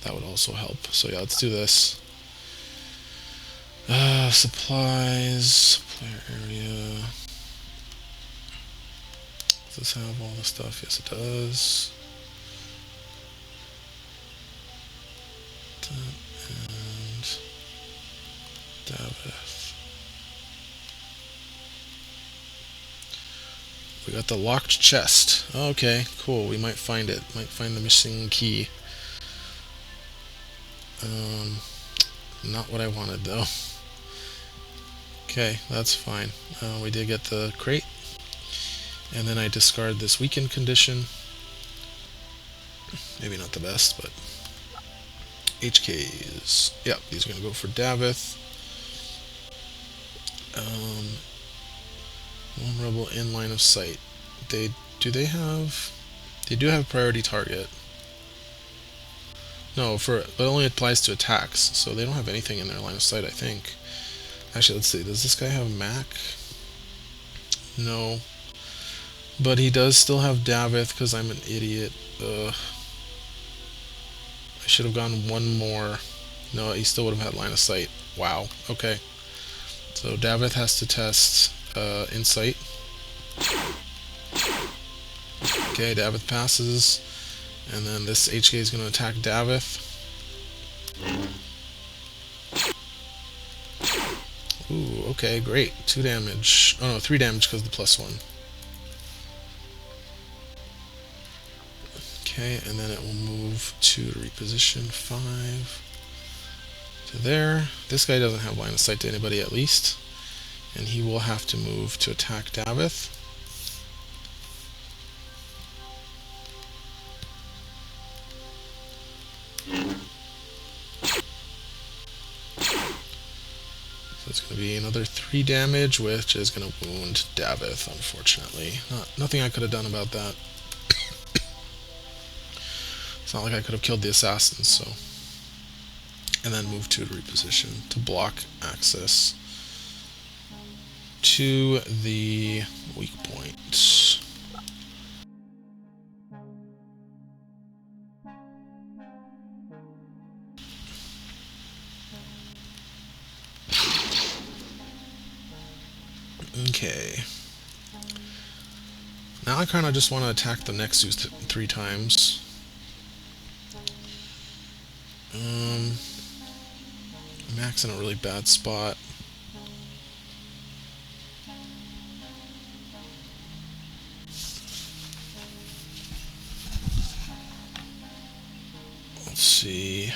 That would also help. So yeah, let's do this. Supplies, supplier area. Does this have all the stuff? Yes, it does. And Davith. We got the locked chest. Okay, cool. We might find it. Might find the missing key. Not what I wanted though. Okay, that's fine. We did get the crate. And then I discard this weakened condition. Maybe not the best, but HKs. Yeah, these are going to go for Davith. One rebel in line of sight. They do have priority target. No, it only applies to attacks, so they don't have anything in their line of sight, I think. Actually, let's see. Does this guy have Mac? No. But he does still have Davith, because I'm an idiot. Ugh. I should have gone one more. No, he still would have had line of sight. Wow. Okay. So Davith has to test insight. Okay, Davith passes. And then this HK is going to attack Davith. Ooh, okay, great. 2 damage. Oh no, 3 damage because of the +1. Okay, and then it will move 2 to reposition 5 to there. This guy doesn't have line of sight to anybody at least. And he will have to move to attack Davith. it's going to be another 3 damage, which is going to wound Davith, unfortunately. Nothing I could have done about that. It's not like I could have killed the assassins, so. And then move 2 to reposition to block access to the weak point. Okay. Now I kind of just want to attack the Nexus 3 times. Mac's in a really bad spot. Let's see.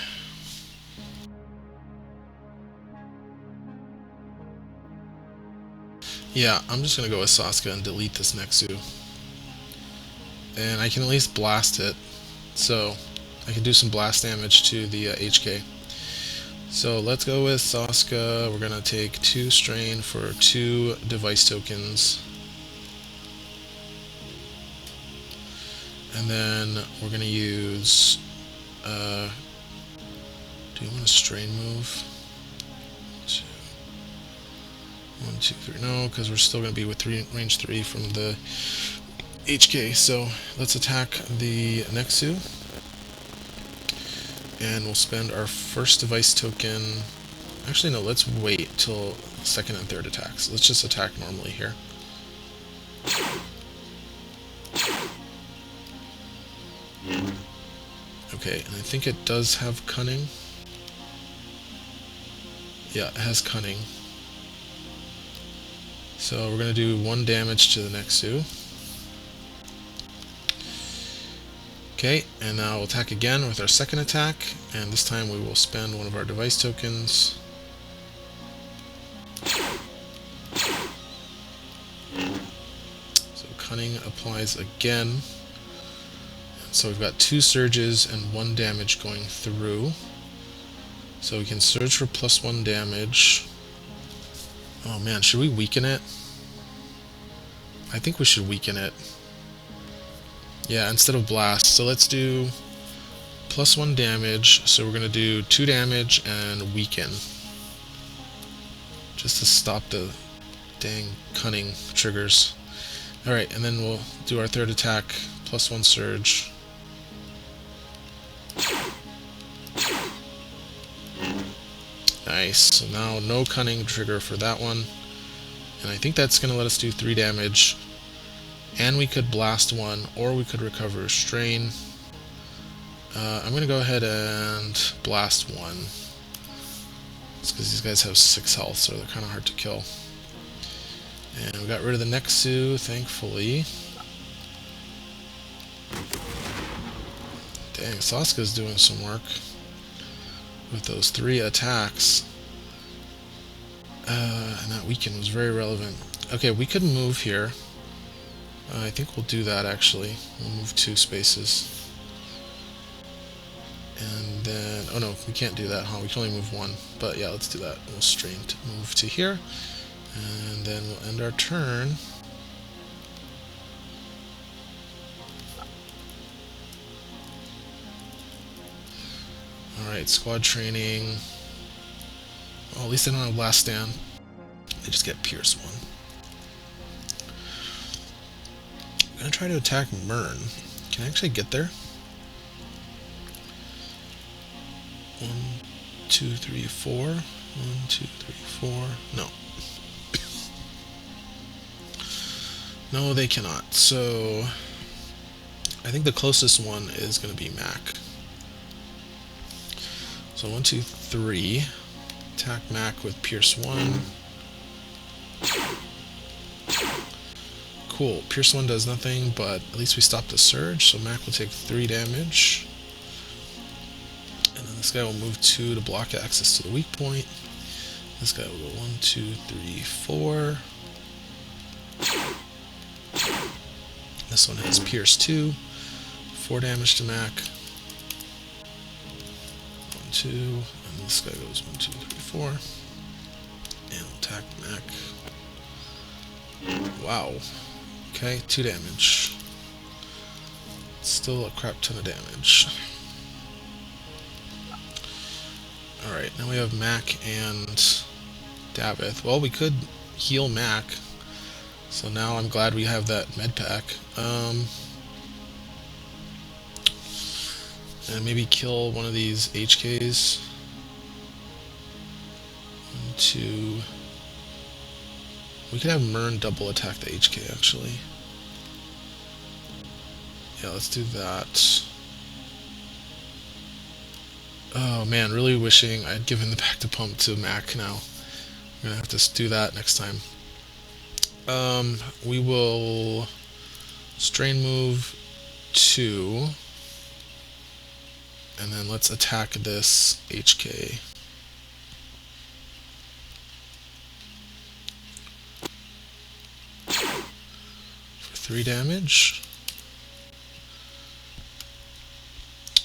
Yeah, I'm just gonna go with Sasuke and delete this Nexu. And I can at least blast it. So I can do some blast damage to the HK. So let's go with Sasuke. We're gonna take 2 strain for 2 device tokens. And then we're gonna use do you want a strain move? 1, 2, 3. No, because we're still gonna be with range 3 from the HK. So let's attack the Nexu. And we'll spend our first device token. Actually, no, let's wait till second and third attacks. Let's just attack normally here. Okay, and I think it does have cunning. Yeah, it has cunning. So we're going to do 1 damage to the Nexu. Okay, and now we'll attack again with our second attack, and this time we will spend one of our device tokens. So cunning applies again. So we've got 2 surges and 1 damage going through. So we can surge for +1 damage. Oh man, should we weaken it? I think we should weaken it. Yeah, instead of blast. So let's do +1 damage. So we're going to do 2 damage and weaken. Just to stop the dang cunning triggers. Alright, and then we'll do our third attack, +1 surge. Nice. So now no cunning trigger for that one. And I think that's going to let us do 3 damage. And we could blast 1, or we could recover strain. I'm going to go ahead and blast 1. It's because these guys have 6 health, so they're kind of hard to kill. And we got rid of the Nexu, thankfully. Dang, Sasuke's doing some work with those 3 attacks. And that weaken was very relevant. Okay, we could move here. I think we'll do that actually. We'll move 2 spaces. And then, oh no, we can't do that, huh? We can only move 1. But yeah, let's do that. We'll strain to move to here. And then we'll end our turn. Alright, squad training. Well, at least they don't have last stand. They just get Pierce 1. I'm gonna try to attack Mern. Can I actually get there? 1, 2, 3, 4. 1, 2, 3, 4. No. No, they cannot. So I think the closest one is going to be Mac. So 1, 2, 3. Attack Mac with Pierce 1. Cool. Pierce 1 does nothing, but at least we stopped the surge, so Mac will take 3 damage. And then this guy will move 2 to block access to the weak point. This guy will go 1, 2, 3, 4. This one has Pierce 2. 4 damage to Mac. 1, 2. And this guy goes 1, 2, 3, 4. And attack Mac. Wow. Okay, 2 damage. Still a crap ton of damage. Alright, now we have Mac and Davith. Well, we could heal Mac. So now I'm glad we have that med pack. And maybe kill one of these HKs. 1, 2. We could have Mern double attack the HK actually. Yeah, let's do that. Oh man, really wishing I'd given the back to pump to Mac now. I'm gonna have to do that next time. We will strain move 2. And then let's attack this HK. For 3 damage.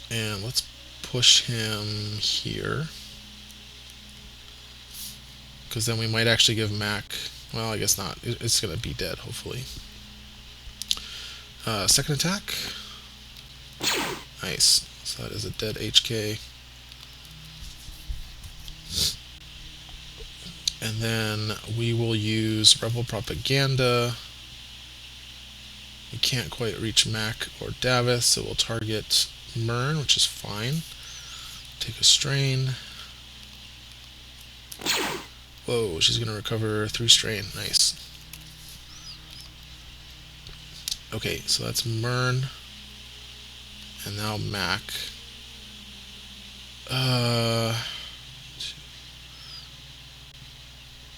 And let's push him here. Because then we might actually give Mac... Well, I guess not. It's going to be dead, hopefully. Second attack. Nice. So that is a dead HK. And then we will use Rebel Propaganda. We can't quite reach Mac or Davith, so we'll target Mern, which is fine. Take a strain. Whoa, she's going to recover 3 strain. Nice. Okay, so that's Mern. And now Mac.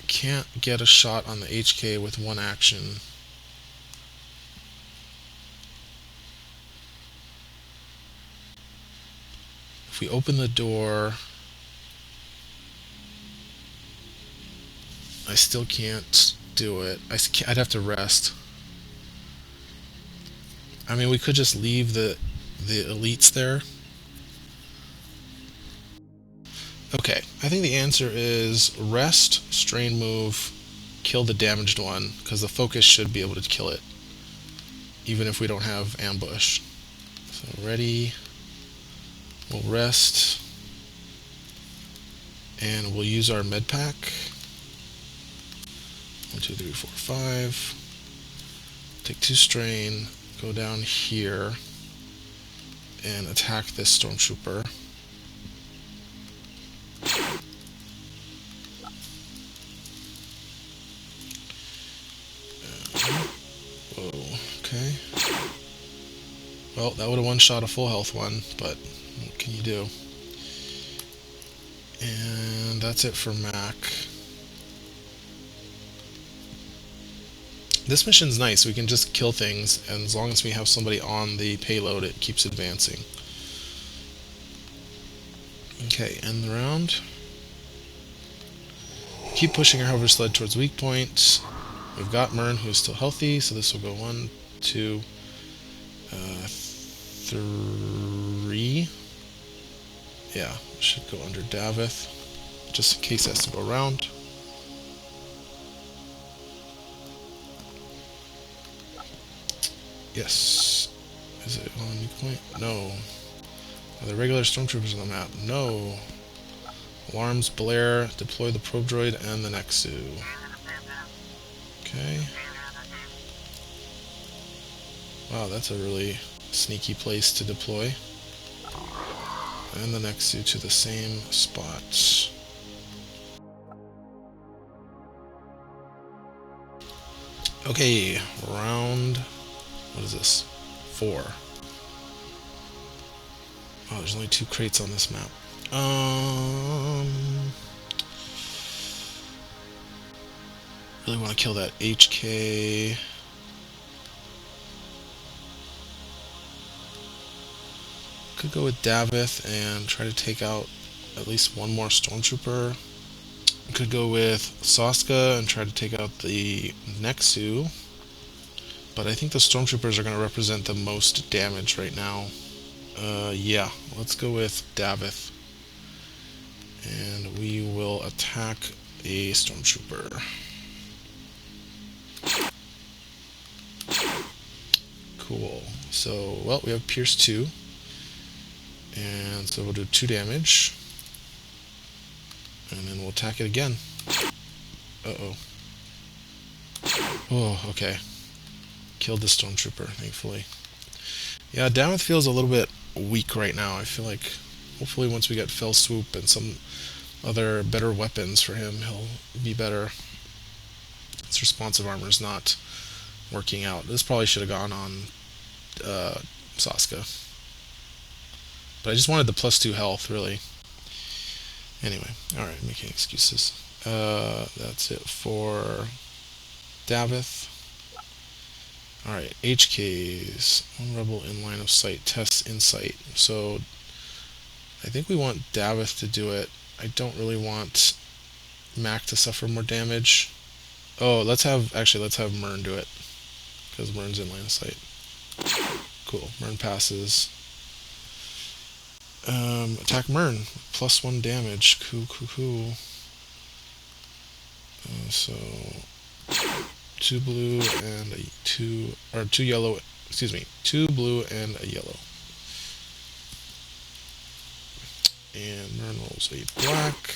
Can't get a shot on the HK with 1 action. If we open the door, I still can't do it. I'd have to rest. I mean, we could just leave the elites there. Okay, I think the answer is rest, strain move, kill the damaged one, because the focus should be able to kill it, even if we don't have ambush. So ready, we'll rest, and we'll use our med pack. 1, 2, 3, 4, 5. Take 2 strain, go down here, and attack this stormtrooper. Whoa, okay. Well, that would have one-shot a full health one, but what can you do? And that's it for Mac. This mission's nice. We can just kill things, and as long as we have somebody on the payload, it keeps advancing. Okay, end the round. Keep pushing our hover sled towards weak point. We've got Mern, who's still healthy, so this will go 1, 2, 3. Yeah, should go under Davith, just in case it has to go around. Yes. Is it on weak point? No. Are there regular stormtroopers on the map? No. Alarms blare. Deploy the probe droid and the Nexu. Okay. Wow, that's a really sneaky place to deploy. And the Nexu to the same spot. Okay, round... What is this? 4. Oh, there's only 2 crates on this map. Really want to kill that HK. Could go with Davith and try to take out at least 1 more stormtrooper. Could go with Soska and try to take out the Nexu. But I think the stormtroopers are going to represent the most damage right now. Yeah, let's go with Davith. And we will attack a stormtrooper. Cool. So, well, we have Pierce 2. And so we'll do 2 damage. And then we'll attack it again. Uh-oh. Oh, okay. Killed the stormtrooper, thankfully. Yeah, Damith feels a little bit weak right now. I feel like hopefully once we get Fell Swoop and some other better weapons for him, he'll be better. His responsive armor is not working out. This probably should have gone on Saska. But I just wanted the +2 health, really. Anyway, alright, making excuses. That's it for Davith. Alright, HKs. One rebel in line of sight tests insight. So I think we want Davith to do it. I don't really want Mac to suffer more damage. Oh, let's have Mern do it. Because Mern's in line of sight. Cool. Mern passes. Attack Mern. +1 damage. Cool. So 2 blue and a 2 yellow. Excuse me. 2 blue and a yellow. And Mern rolls a black.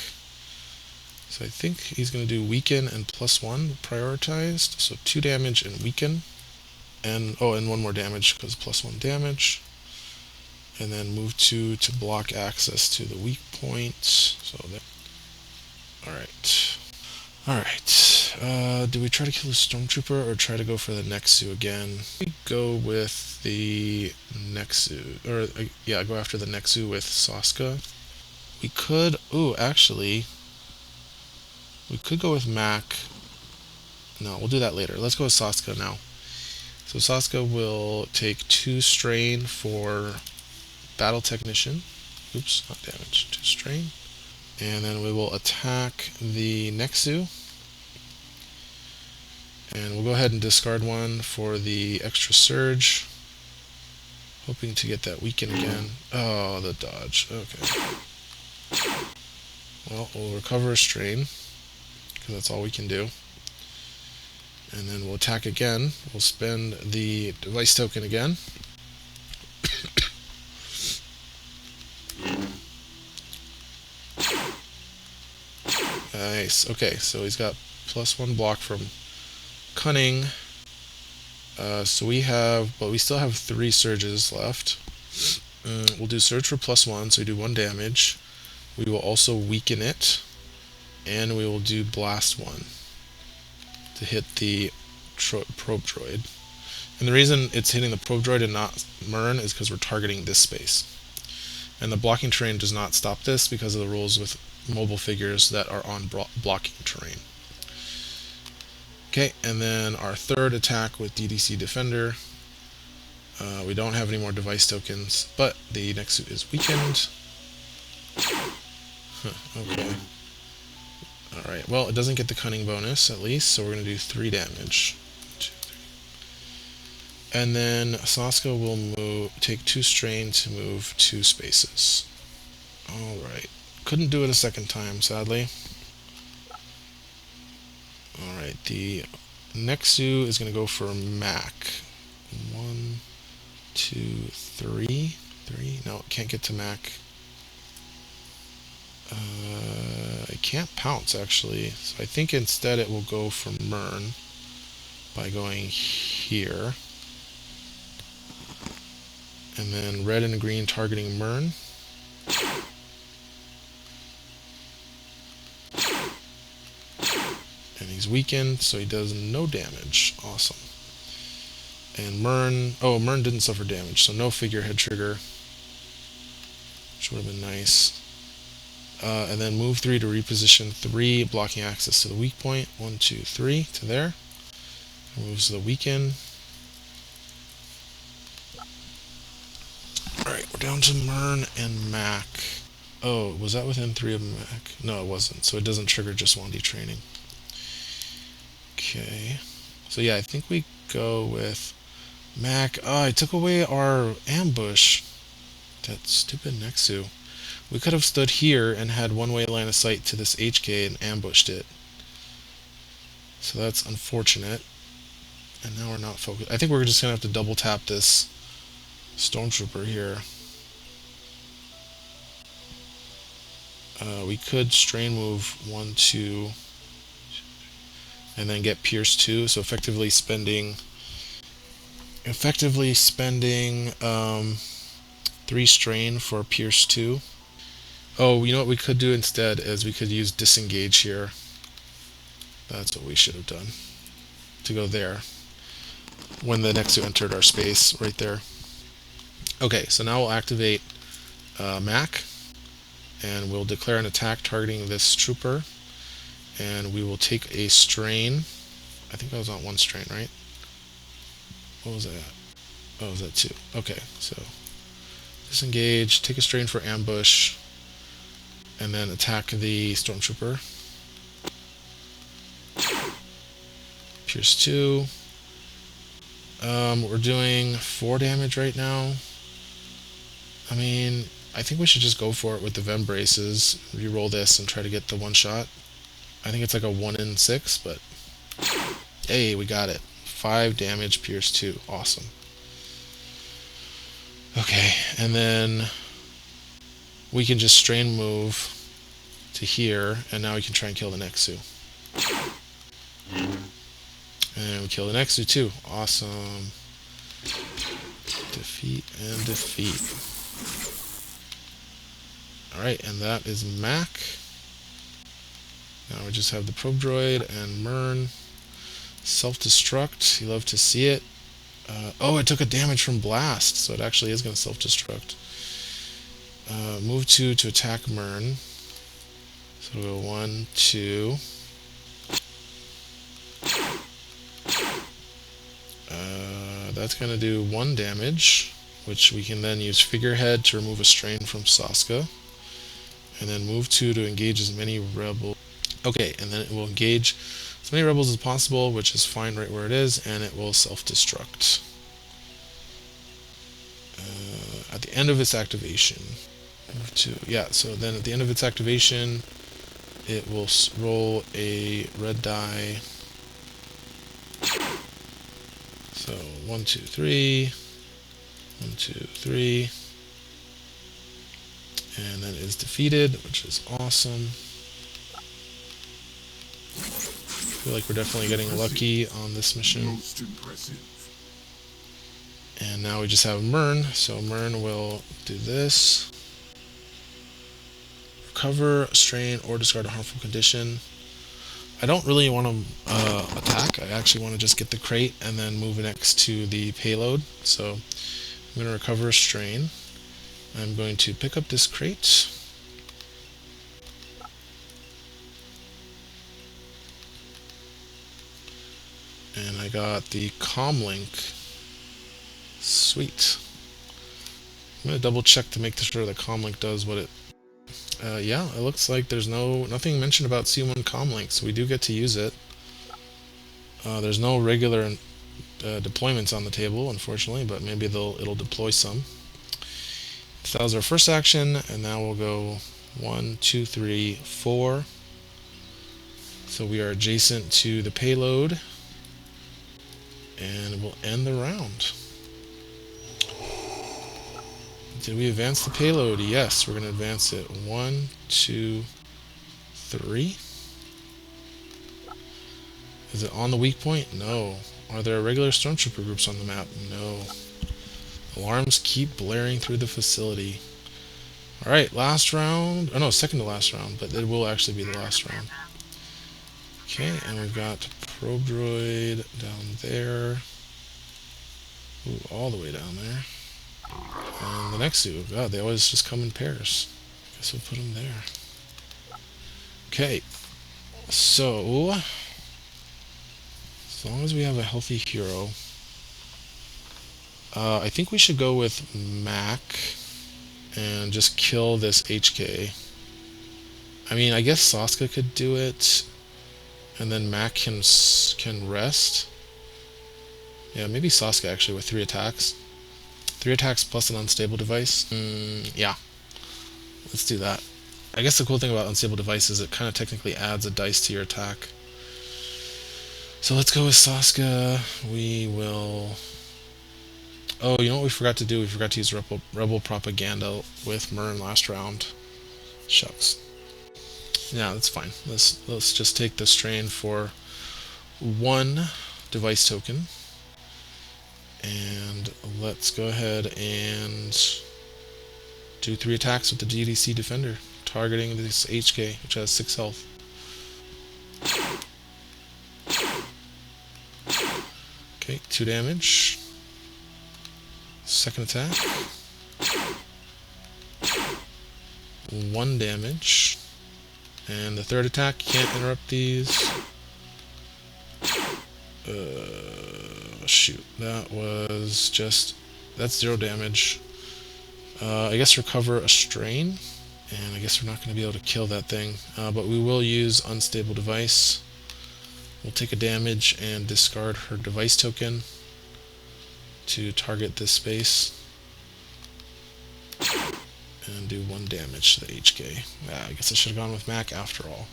So I think he's going to do weaken and +1 prioritized. So 2 damage and weaken. And 1 more damage because +1 damage. And then move 2 to block access to the weak point. So that. Alright. Do we try to kill the stormtrooper or try to go for the Nexu again? We go with the Nexu. Go after the Nexu with Saska. We could. Actually. We could go with Mac. No, we'll do that later. Let's go with Saska now. So Saska will take 2 strain for Battle Technician. Oops, not damage. 2 strain. And then we will attack the Nexu. And we'll go ahead and discard 1 for the extra surge. Hoping to get that weaken again. Oh, the dodge. Okay. Well, we'll recover a strain. Because that's all we can do. And then we'll attack again. We'll spend the device token again. Nice. Okay, so he's got +1 block from Cunning. So we still have 3 surges left. We'll do surge for +1, so we do 1 damage. We will also weaken it. And we will do blast 1 to hit the probe droid. And the reason it's hitting the probe droid and not Mern is because we're targeting this space. And the blocking terrain does not stop this because of the rules with mobile figures that are on blocking terrain. Okay, and then our third attack with DDC Defender. We don't have any more device tokens, but the Nexu is weakened. Okay. Alright, well, it doesn't get the cunning bonus, at least, so we're going to do 3 damage. 2, 3. And then Saska will take 2 strain to move 2 spaces. Alright. Couldn't do it a second time, sadly. Alright, the Nexu is going to go for Mac. 1, 2, 3. 3? No, can't get to Mac. I can't pounce, actually. So I think instead it will go for Mern by going here. And then red and green targeting Mern. And he's weakened, so he does no damage. Awesome. And Mern didn't suffer damage, so no figurehead trigger. Which would have been nice. And then move 3 to reposition 3, blocking access to the weak point. 1, 2, 3 to there. Moves the weaken. Alright, we're down to Mern and Mac. Oh, was that within 3 of Mac? No, it wasn't, so it doesn't trigger just 1 detraining. Okay. So yeah, I think we go with Mac. I took away our ambush. That stupid Nexu. We could have stood here and had one-way line of sight to this HK and ambushed it. So that's unfortunate. And now we're not focused. I think we're just going to have to double tap this Stormtrooper here. We could strain move 1, 2, and then get Pierce 2, so effectively spending 3 strain for Pierce 2. Oh, you know what we could do instead is we could use Disengage here. That's what we should have done. To go there. When the next 2 entered our space, right there. Okay, so now we'll activate Mac, and we'll declare an attack targeting this trooper, and we will take a strain. I think I was on 1 strain, right? What was that? Oh, was that 2? Okay, so disengage, take a strain for ambush, and then attack the Stormtrooper. Pierce 2. We're doing 4 damage right now. I mean, I think we should just go for it with the Vem Braces, reroll this, and try to get the 1 shot. I think it's like a 1 in 6, but hey, we got it. 5 damage, Pierce 2. Awesome. Okay, and then we can just strain move to here, and now we can try and kill the Nexu. And we kill the Nexu too. Awesome. Defeat and defeat. Alright, and that is Mac. Now we just have the probe droid and Mern. Self-destruct. You love to see it. Oh, it took a damage from blast, so it actually is going to self-destruct. Move 2 to attack Mern. So we'll go 1, 2. That's going to do 1 damage, which we can then use Figurehead to remove a strain from Saska. And then move 2 to engage as many rebels. Okay, and then it will engage as many rebels as possible, which is fine right where it is, and it will self-destruct. At the end of its activation. Move 2. Yeah, so then at the end of its activation, it will roll a red die. So 1, 2, 3. 1, 2, 3. And then it is defeated, which is awesome. I feel like we're definitely getting lucky on this mission. Most impressive. And now we just have Mern, so Mern will do this. Recover, strain, or discard a harmful condition. I don't really want to attack. I actually want to just get the crate and then move next to the payload. So I'm going to recover a strain. I'm going to pick up this crate. And I got the comlink. Sweet. I'm going to double check to make sure the comlink does what it... yeah, it looks like there's nothing mentioned about C1 comlink, so we do get to use it. There's no regular deployments on the table, unfortunately, but maybe it'll deploy some. So that was our first action, and now we'll go 1, 2, 3, 4. So we are adjacent to the payload, and we'll end the round. Did we advance the payload? Yes, we're going to advance it. 1, 2, 3. Is it on the weak point? No. Are there regular stormtrooper groups on the map? No. Alarms keep blaring through the facility. Alright, last round. Oh no, second to last round, but it will actually be the last round. Okay, and we've got probe droid down there. Ooh, all the way down there. And the next two, God, they always just come in pairs. Guess we'll put them there. Okay, so as long as we have a healthy hero, I think we should go with Mac and just kill this HK. I mean, I guess Saska could do it, and then Mac can rest. Yeah, maybe Saska actually with 3 attacks. 3 attacks plus an unstable device. Yeah. let's do that. I guess the cool thing about unstable device is it kind of technically adds a dice to your attack. So let's go with Saska. We will... Oh, you know what we forgot to do? We forgot to use Rebel Propaganda with Myrn last round. Shucks. Yeah, that's fine. Let's just take the strain for 1 device token. And let's go ahead and do 3 attacks with the GDC Defender, targeting this HK, which has 6 health. Okay, 2 damage. Second attack. 1 damage. And the third attack, can't interrupt these. Shoot, that was just... That's 0 damage. I guess recover a strain. And I guess we're not going to be able to kill that thing. But we will use Unstable Device. We'll take a damage and discard her device token to target this space. And do 1 damage to the HK. I guess I should have gone with Mac after all.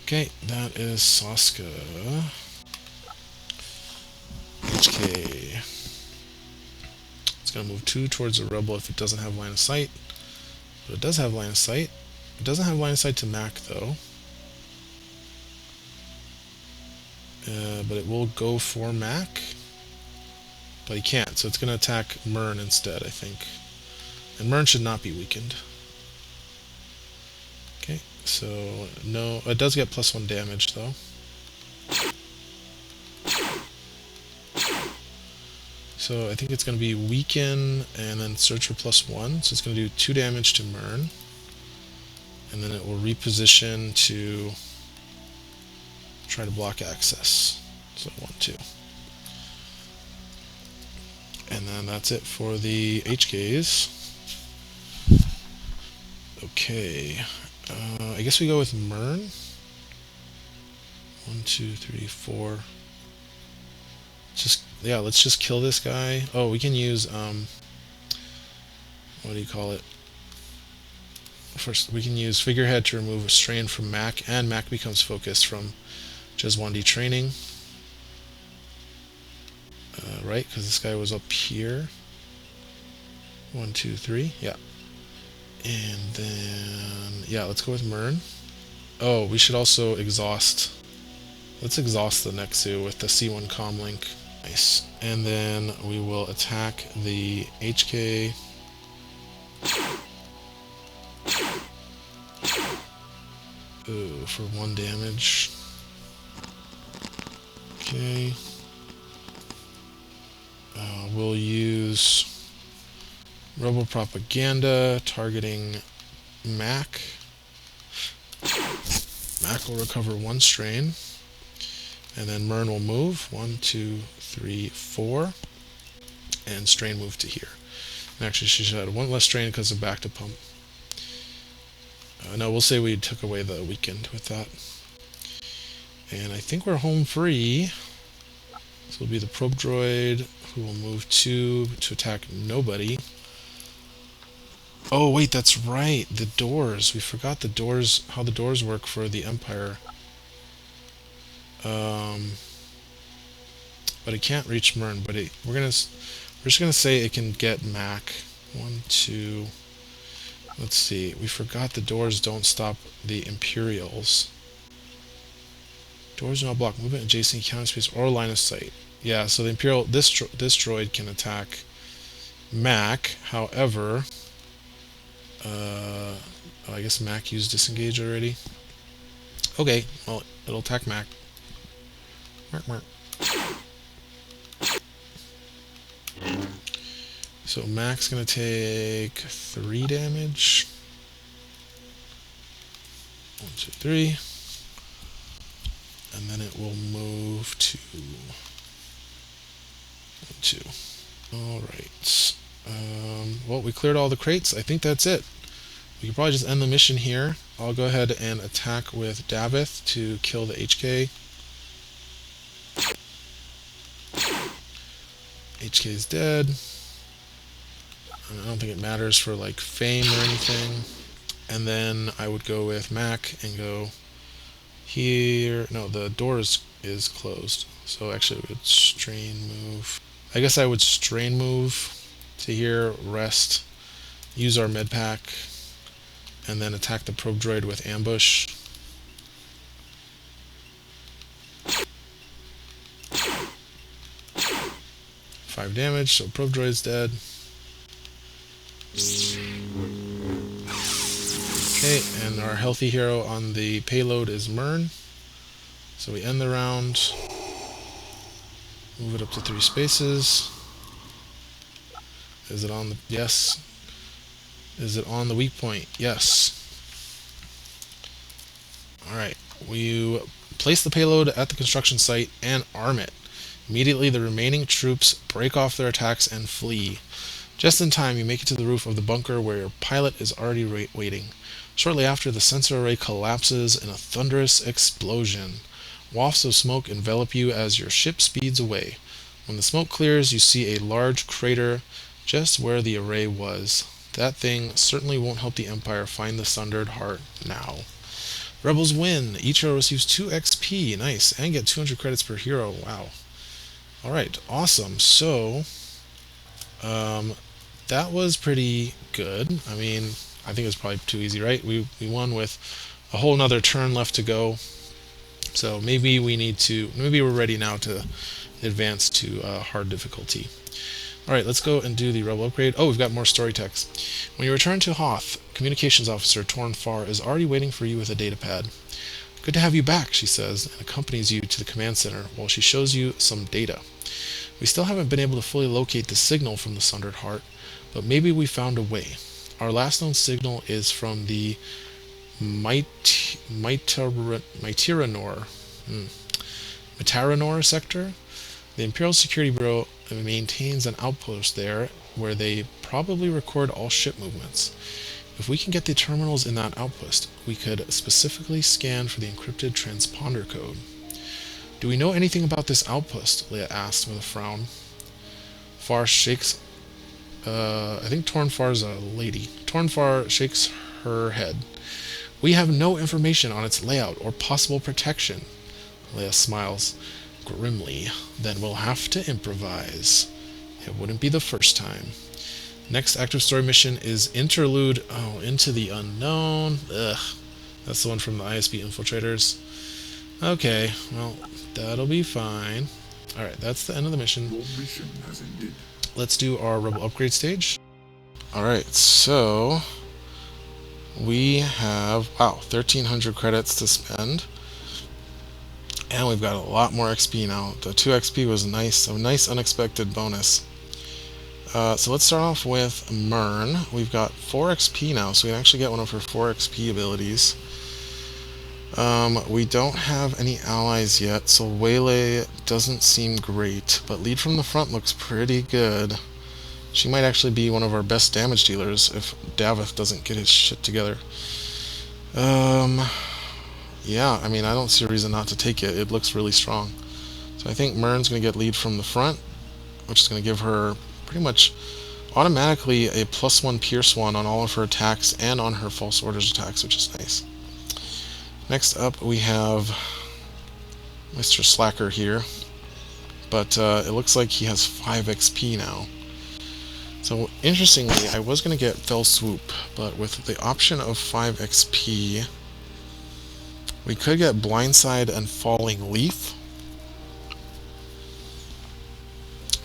Okay, that is Saska. HK. It's going to move 2 towards the Rebel if it doesn't have line of sight. But it does have line of sight. It doesn't have line of sight to Mac, though. But it will go for Mac. But he can't, so it's going to attack Myrn instead, I think. And Myrn should not be weakened. Okay, so no, it does get +1 damage, though. So I think it's going to be weaken and then search for +1. So it's going to do 2 damage to Myrn. And then it will reposition to try to block access. So 1, 2. And then that's it for the HKs. Okay. I guess we go with Myrn. 1, 2, 3, 4. Yeah, let's just kill this guy. Oh, we can use what do you call it? First, we can use Figurehead to remove a strain from Mac, and Mac becomes focused from just 1D training. Right, because this guy was up here. 1, 2, 3. Yeah. And then, yeah, let's go with Myrn. Oh, we should also exhaust. Let's exhaust the Nexu with the C1 Comlink. Nice. And then we will attack the HK. Ooh, for 1 damage. Okay. We'll use Rebel Propaganda targeting Mac. Mac will recover 1 strain. And then Myrn will move. 1, 2, 3, 4. And strain move to here. And actually, she should have 1 less strain because of back to pump. No, we'll say we took away the weekend with that. And I think we're home free. So it'll be the probe droid who will move 2 to attack nobody. Oh wait, that's right. The doors. We forgot the doors. How the doors work for the Empire. But it can't reach Myrn. But we're just gonna say it can get Mac. 1, 2. Let's see. We forgot the doors don't stop the Imperials. Doors do not block movement, adjacent counter space, or line of sight. Yeah, so the Imperial, this droid can attack Mac. However, I guess Mac used disengage already. Okay, well, it'll attack Mac. Mark, mark. So Mac's gonna take 3 damage. 1, 2, 3. And then it will move to 1, 2. Alright. Well, we cleared all the crates. I think that's it. We can probably just end the mission here. I'll go ahead and attack with Davith to kill the HK. HK is dead. I don't think it matters for like fame or anything. And then I would go with Mac and go here. No, the door is closed. So actually, I would strain move. I guess I would strain move to here, rest, use our med pack, and then attack the probe droid with ambush. 5 damage, so probe droid's dead. Okay, and our healthy hero on the payload is Mern. So we end the round. Move it up to 3 spaces. Is it on the... Yes. Is it on the weak point? Yes. Alright. We place the payload at the construction site and arm it. Immediately, the remaining troops break off their attacks and flee. Just in time, you make it to the roof of the bunker where your pilot is already waiting. Shortly after, the sensor array collapses in a thunderous explosion. Wafts of smoke envelop you as your ship speeds away. When the smoke clears, you see a large crater just where the array was. That thing certainly won't help the Empire find the Sundered Heart now. Rebels win! Each hero receives 2 XP, nice, and get 200 credits per hero, wow. Alright, awesome. So, that was pretty good. I mean, I think it was probably too easy, right? We won with a whole nother turn left to go. So maybe we're ready now to advance to hard difficulty. Alright, let's go and do the rebel upgrade. Oh, we've got more story text. When you return to Hoth, Communications Officer Torn Far is already waiting for you with a datapad. Good to have you back, she says, and accompanies you to the command center while she shows you some data. We still haven't been able to fully locate the signal from the Sundered Heart, but maybe we found a way. Our last known signal is from the Mataranor sector. The Imperial Security Bureau maintains an outpost there where they probably record all ship movements. If we can get the terminals in that outpost, we could specifically scan for the encrypted transponder code. Do we know anything about this outpost? Leia asked with a frown. Far shakes... I think Torn Far's a lady. Torn Far shakes her head. We have no information on its layout or possible protection. Leia smiles grimly. Then we'll have to improvise. It wouldn't be the first time. Next active story mission is Interlude. Oh, Into the Unknown. Ugh. That's the one from the ISB Infiltrators. Okay, well, that'll be fine. Alright, that's the end of the mission. Your mission has ended. Let's do our rebel upgrade stage. Alright, so we have, wow, 1,300 credits to spend. And we've got a lot more XP now. The 2 XP was nice, a nice unexpected bonus. So let's start off with Mern. We've got 4 XP now, so we can actually get one of her 4 XP abilities. We don't have any allies yet, so Waylay doesn't seem great, but Lead from the Front looks pretty good. She might actually be one of our best damage dealers if Davith doesn't get his shit together. Yeah, I mean, I don't see a reason not to take it. It looks really strong. So I think Mern's going to get Lead from the Front, which is going to give her pretty much automatically a +1 Pierce 1 on all of her attacks and on her False Orders attacks, which is nice. Next up, we have Mr. Slacker here, but it looks like he has 5 XP now. So, interestingly, I was going to get Fell Swoop, but with the option of 5 XP, we could get Blindside and Falling Leaf.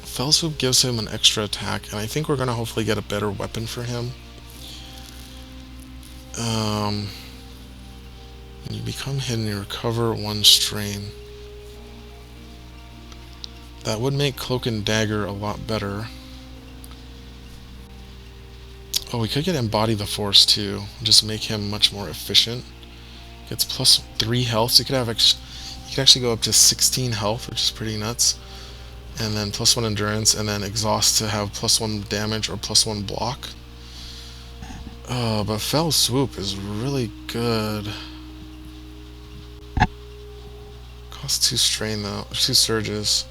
Fell Swoop gives him an extra attack, and I think we're going to hopefully get a better weapon for him. When you become hidden, you recover 1 strain. That would make Cloak and Dagger a lot better. Oh, we could get Embody the Force too. Just make him much more efficient. Gets +3 health, so you could actually go up to 16 health, which is pretty nuts. And then +1 endurance, and then exhaust to have +1 damage or +1 block. Oh, but Fell Swoop is really good. Costs 2 strain though, 2 surges.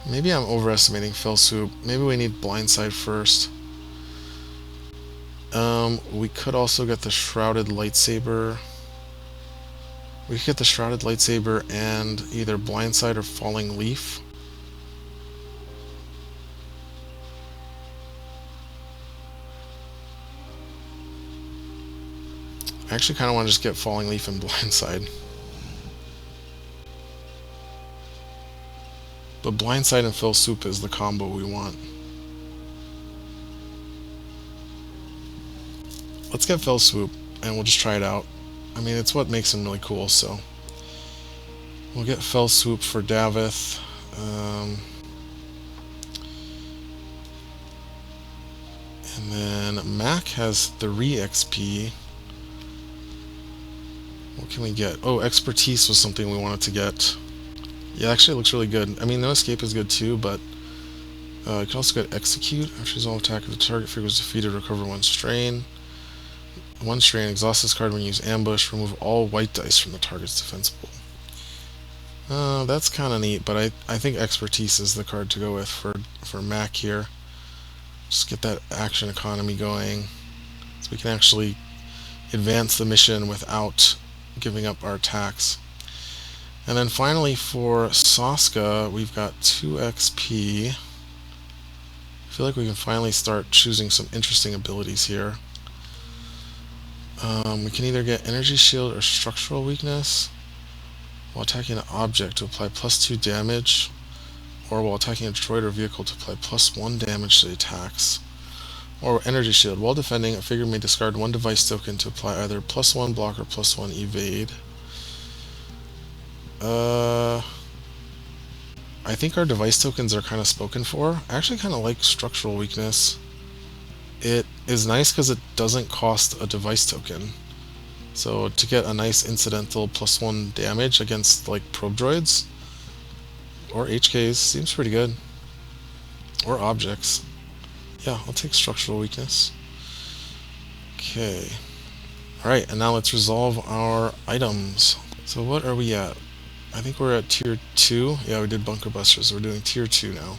Maybe I'm overestimating Fell Swoop. Maybe we need Blindside first. We could also get the Shrouded Lightsaber. We could get the Shrouded Lightsaber and either Blindside or Falling Leaf. I actually kind of want to just get Falling Leaf and Blindside. But Blindside and Fill Soup is the combo we want. Let's get Fell Swoop, and we'll just try it out. I mean, it's what makes him really cool, so... We'll get Fell Swoop for Davith. And then Mac has 3 XP. What can we get? Oh, Expertise was something we wanted to get. Yeah, actually it looks really good. I mean, No Escape is good too, but... you can also get Execute. After resolve attack, if the target figure was defeated, recover 1 strain. 1 strain, exhaust this card when you use ambush, remove all white dice from the target's defense pool. That's kind of neat, but I think Expertise is the card to go with for Mac here. Just get that action economy going, so we can actually advance the mission without giving up our attacks. And then finally for Saska, we've got 2 XP. I feel like we can finally start choosing some interesting abilities here. We can either get Energy Shield or Structural Weakness while attacking an object to apply +2 damage, or while attacking a droid or vehicle to apply +1 damage to the attacks. Or Energy Shield. While defending, a figure may discard 1 device token to apply either +1 block or +1 evade. I think our device tokens are kind of spoken for. I actually kind of like Structural Weakness. It is nice because it doesn't cost a device token. So to get a nice incidental +1 damage against like probe droids or HKs seems pretty good. Or objects. Yeah, I'll take Structural Weakness. Okay. Alright, and now let's resolve our items. So what are we at? I think we're at tier 2. Yeah, we did Bunker Busters, so we're doing tier 2 now.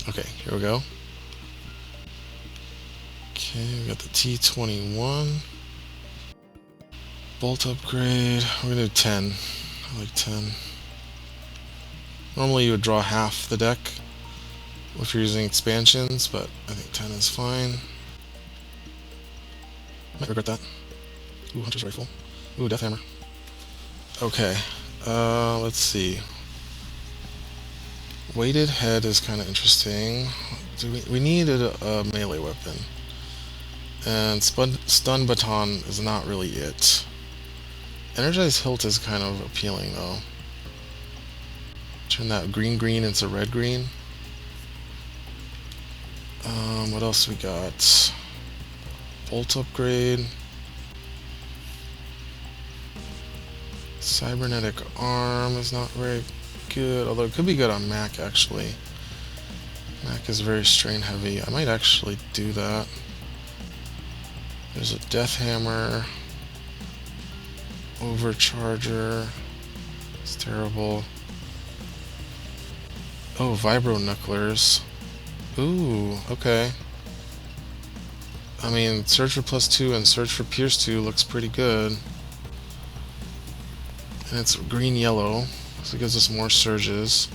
Okay, here we go. Okay, we got the T21. Bolt upgrade. We're gonna do 10. I like 10. Normally you would draw half the deck if you're using expansions, but I think 10 is fine. Might regret that. Ooh, Hunter's Rifle. Ooh, Death Hammer. Okay, let's see. Weighted Head is kind of interesting. We needed a melee weapon. And Stun Baton is not really it. Energized Hilt is kind of appealing though. Turn that green into red-green. What else we got? Bolt upgrade. Cybernetic Arm is not very good, although it could be good on Mac actually. Mac is very strain heavy. I might actually do that. There's a Death Hammer. Overcharger. It's terrible. Oh, Vibro Knucklers. Ooh, okay. I mean, Search for +2 and Search for Pierce 2 looks pretty good. And it's green-yellow, so it gives us more surges.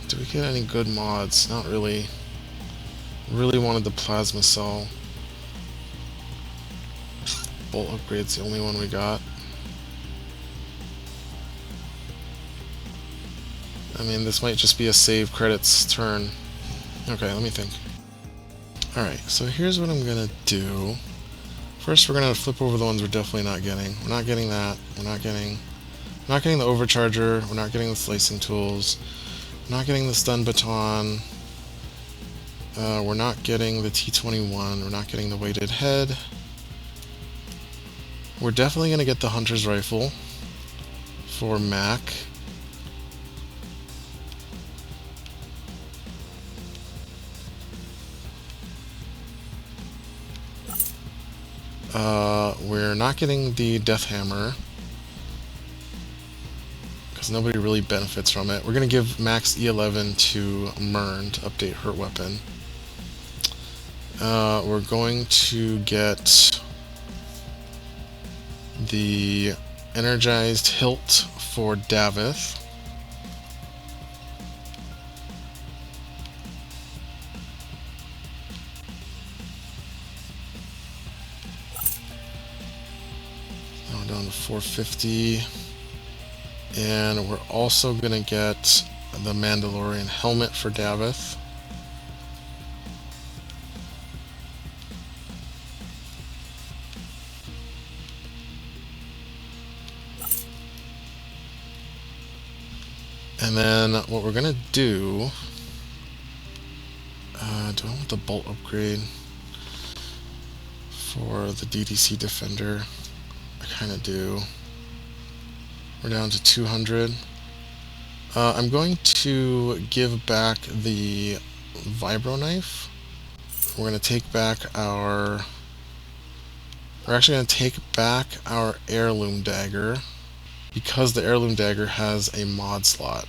Do we get any good mods? Not really. Really wanted the Plasma Cell. Bolt upgrade's the only one we got. I mean, this might just be a save credits turn. Okay, let me think. Alright, so here's what I'm gonna do. First, we're gonna flip over the ones we're definitely not getting. We're not getting that. We're not getting the Overcharger. We're not getting the Slicing Tools. We're not getting the Stun Baton. We're not getting the T21. We're not getting the Weighted Head. We're definitely gonna get the Hunter's Rifle for Mac. We're not getting the Death Hammer because nobody really benefits from it. We're going to give max E11 to Mern to update her weapon. We're going to get the energized hilt for Davith. Now we're down to 450. And we're also going to get the Mandalorian helmet for Davith. And then what we're going to do... do I want the bolt upgrade for the DDC Defender? I kind of do. We're down to 200. I'm going to give back the Vibro Knife. We're going to take back our... We're actually going to take back our Heirloom Dagger, because the Heirloom Dagger has a mod slot.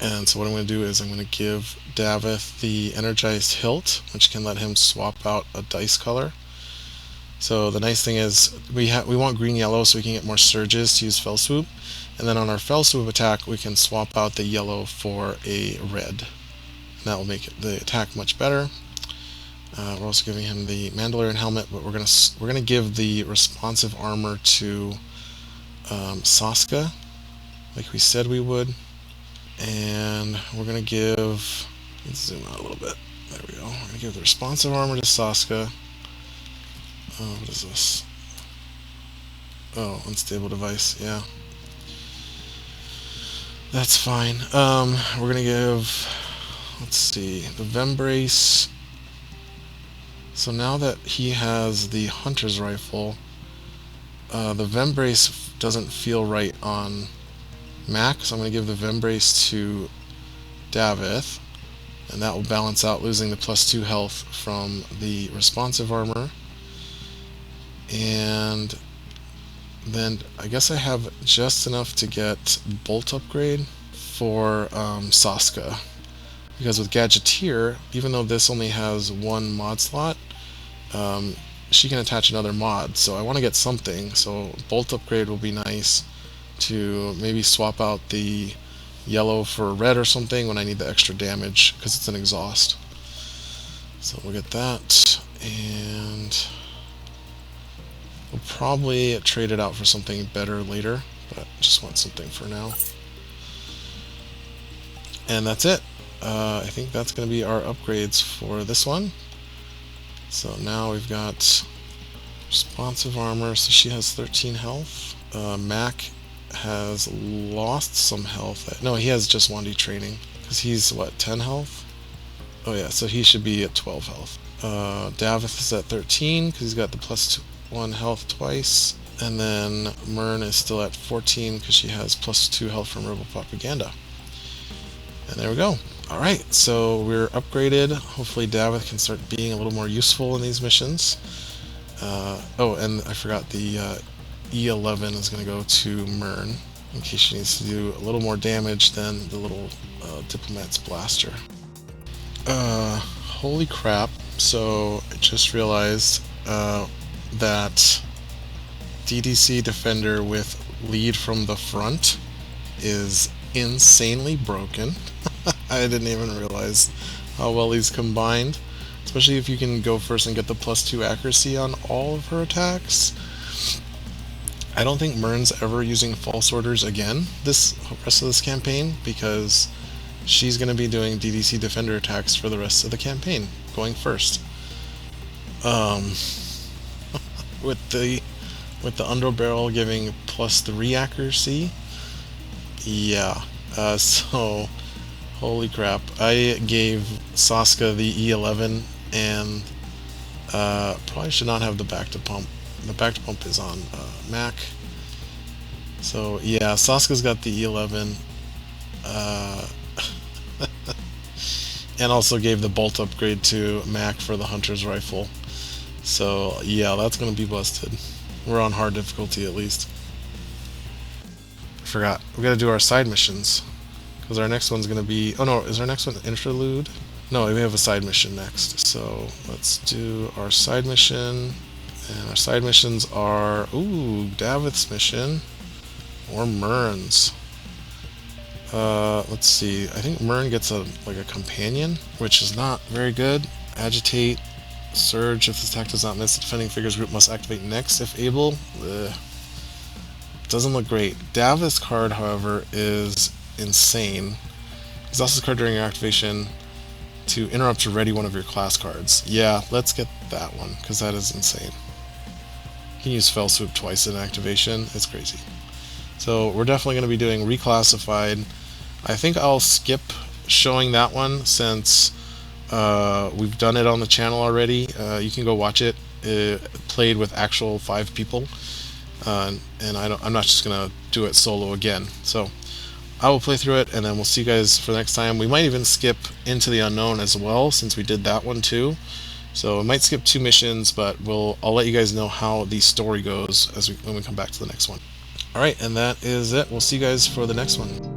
And so what I'm going to do is I'm going to give Davith the Energized Hilt, which can let him swap out a dice color. So the nice thing is we want green-yellow so we can get more surges to use Fell Swoop. And then on our Fell Swoop attack we can swap out the yellow for a red. And that will make the attack much better. We're also giving him the Mandalorian helmet, but we're gonna give the responsive armor to Saska, like we said we would. And we're gonna give... Let's zoom out a little bit. There we go. We're gonna give the responsive armor to Saska. What is this? Oh, unstable device. Yeah, that's fine. We're gonna give... Let's see, the Vembrace. So now that he has the Hunter's Rifle, the Vembrace doesn't feel right on Mac, so I'm going to give the Vembrace to Davith, and that will balance out losing the +2 health from the responsive armor. And then I guess I have just enough to get Bolt upgrade for Saska, because with Gadgeteer, even though this only has one mod slot, she can attach another mod, so I want to get something. So Bolt upgrade will be nice to maybe swap out the yellow for red or something when I need the extra damage, because it's an exhaust. So we'll get that, and we'll probably trade it out for something better later, but I just want something for now. And that's it. I think that's going to be our upgrades for this one. So now we've got responsive armor, so she has 13 health. Mac has lost some health. No, he has just 1D training, because he's, what, 10 health? Oh yeah, so he should be at 12 health. Davith is at 13, because he's got the +1 health twice. And then Mern is still at 14, because she has +2 health from Rebel Propaganda. And there we go. Alright, so we're upgraded. Hopefully Davith can start being a little more useful in these missions. Oh, and I forgot the E11 is going to go to Mern, in case she needs to do a little more damage than the little Diplomat's Blaster. Holy crap. So I just realized that DDC Defender with lead from the front is insanely broken. I didn't even realize how well he's combined, especially if you can go first and get the +2 accuracy on all of her attacks. I don't think Mern's ever using false orders again this rest of this campaign, because she's going to be doing DDC Defender attacks for the rest of the campaign, going first. With the underbarrel giving +3 accuracy. Yeah, so holy crap. I gave Saska the E11 and probably should not have the back to pump. The back to pump is on Mac. So yeah, Saska's got the E11 and also gave the bolt upgrade to Mac for the Hunter's Rifle. So yeah, that's going to be busted. We're on hard difficulty at least. forgot. We gotta do our side missions. Because our next one's gonna be... Oh no, is our next one interlude? No, we have a side mission next. So let's do our side mission. And our side missions are... Ooh, Davith's mission. Or Mern's. Let's see. I think Mern gets a companion, which is not very good. Agitate. Surge. If this attack does not miss, the defending figures group must activate next if able. Ugh. Doesn't look great. Davith's card, however, is insane. Exhaust this card during your activation to interrupt or ready one of your class cards. Yeah, let's get that one, because that is insane. You can use Fell Swoop twice in activation. It's crazy. So we're definitely going to be doing Reclassified. I think I'll skip showing that one since we've done it on the channel already. You can go watch it. It played with actual 5 people. And I'm not just going to do it solo again. So I will play through it, and then we'll see you guys for the next time. We might even skip Into the Unknown as well, since we did that one too. So I might skip 2 missions, but I'll let you guys know how the story goes when we come back to the next one. Alright, and that is it. We'll see you guys for the next one.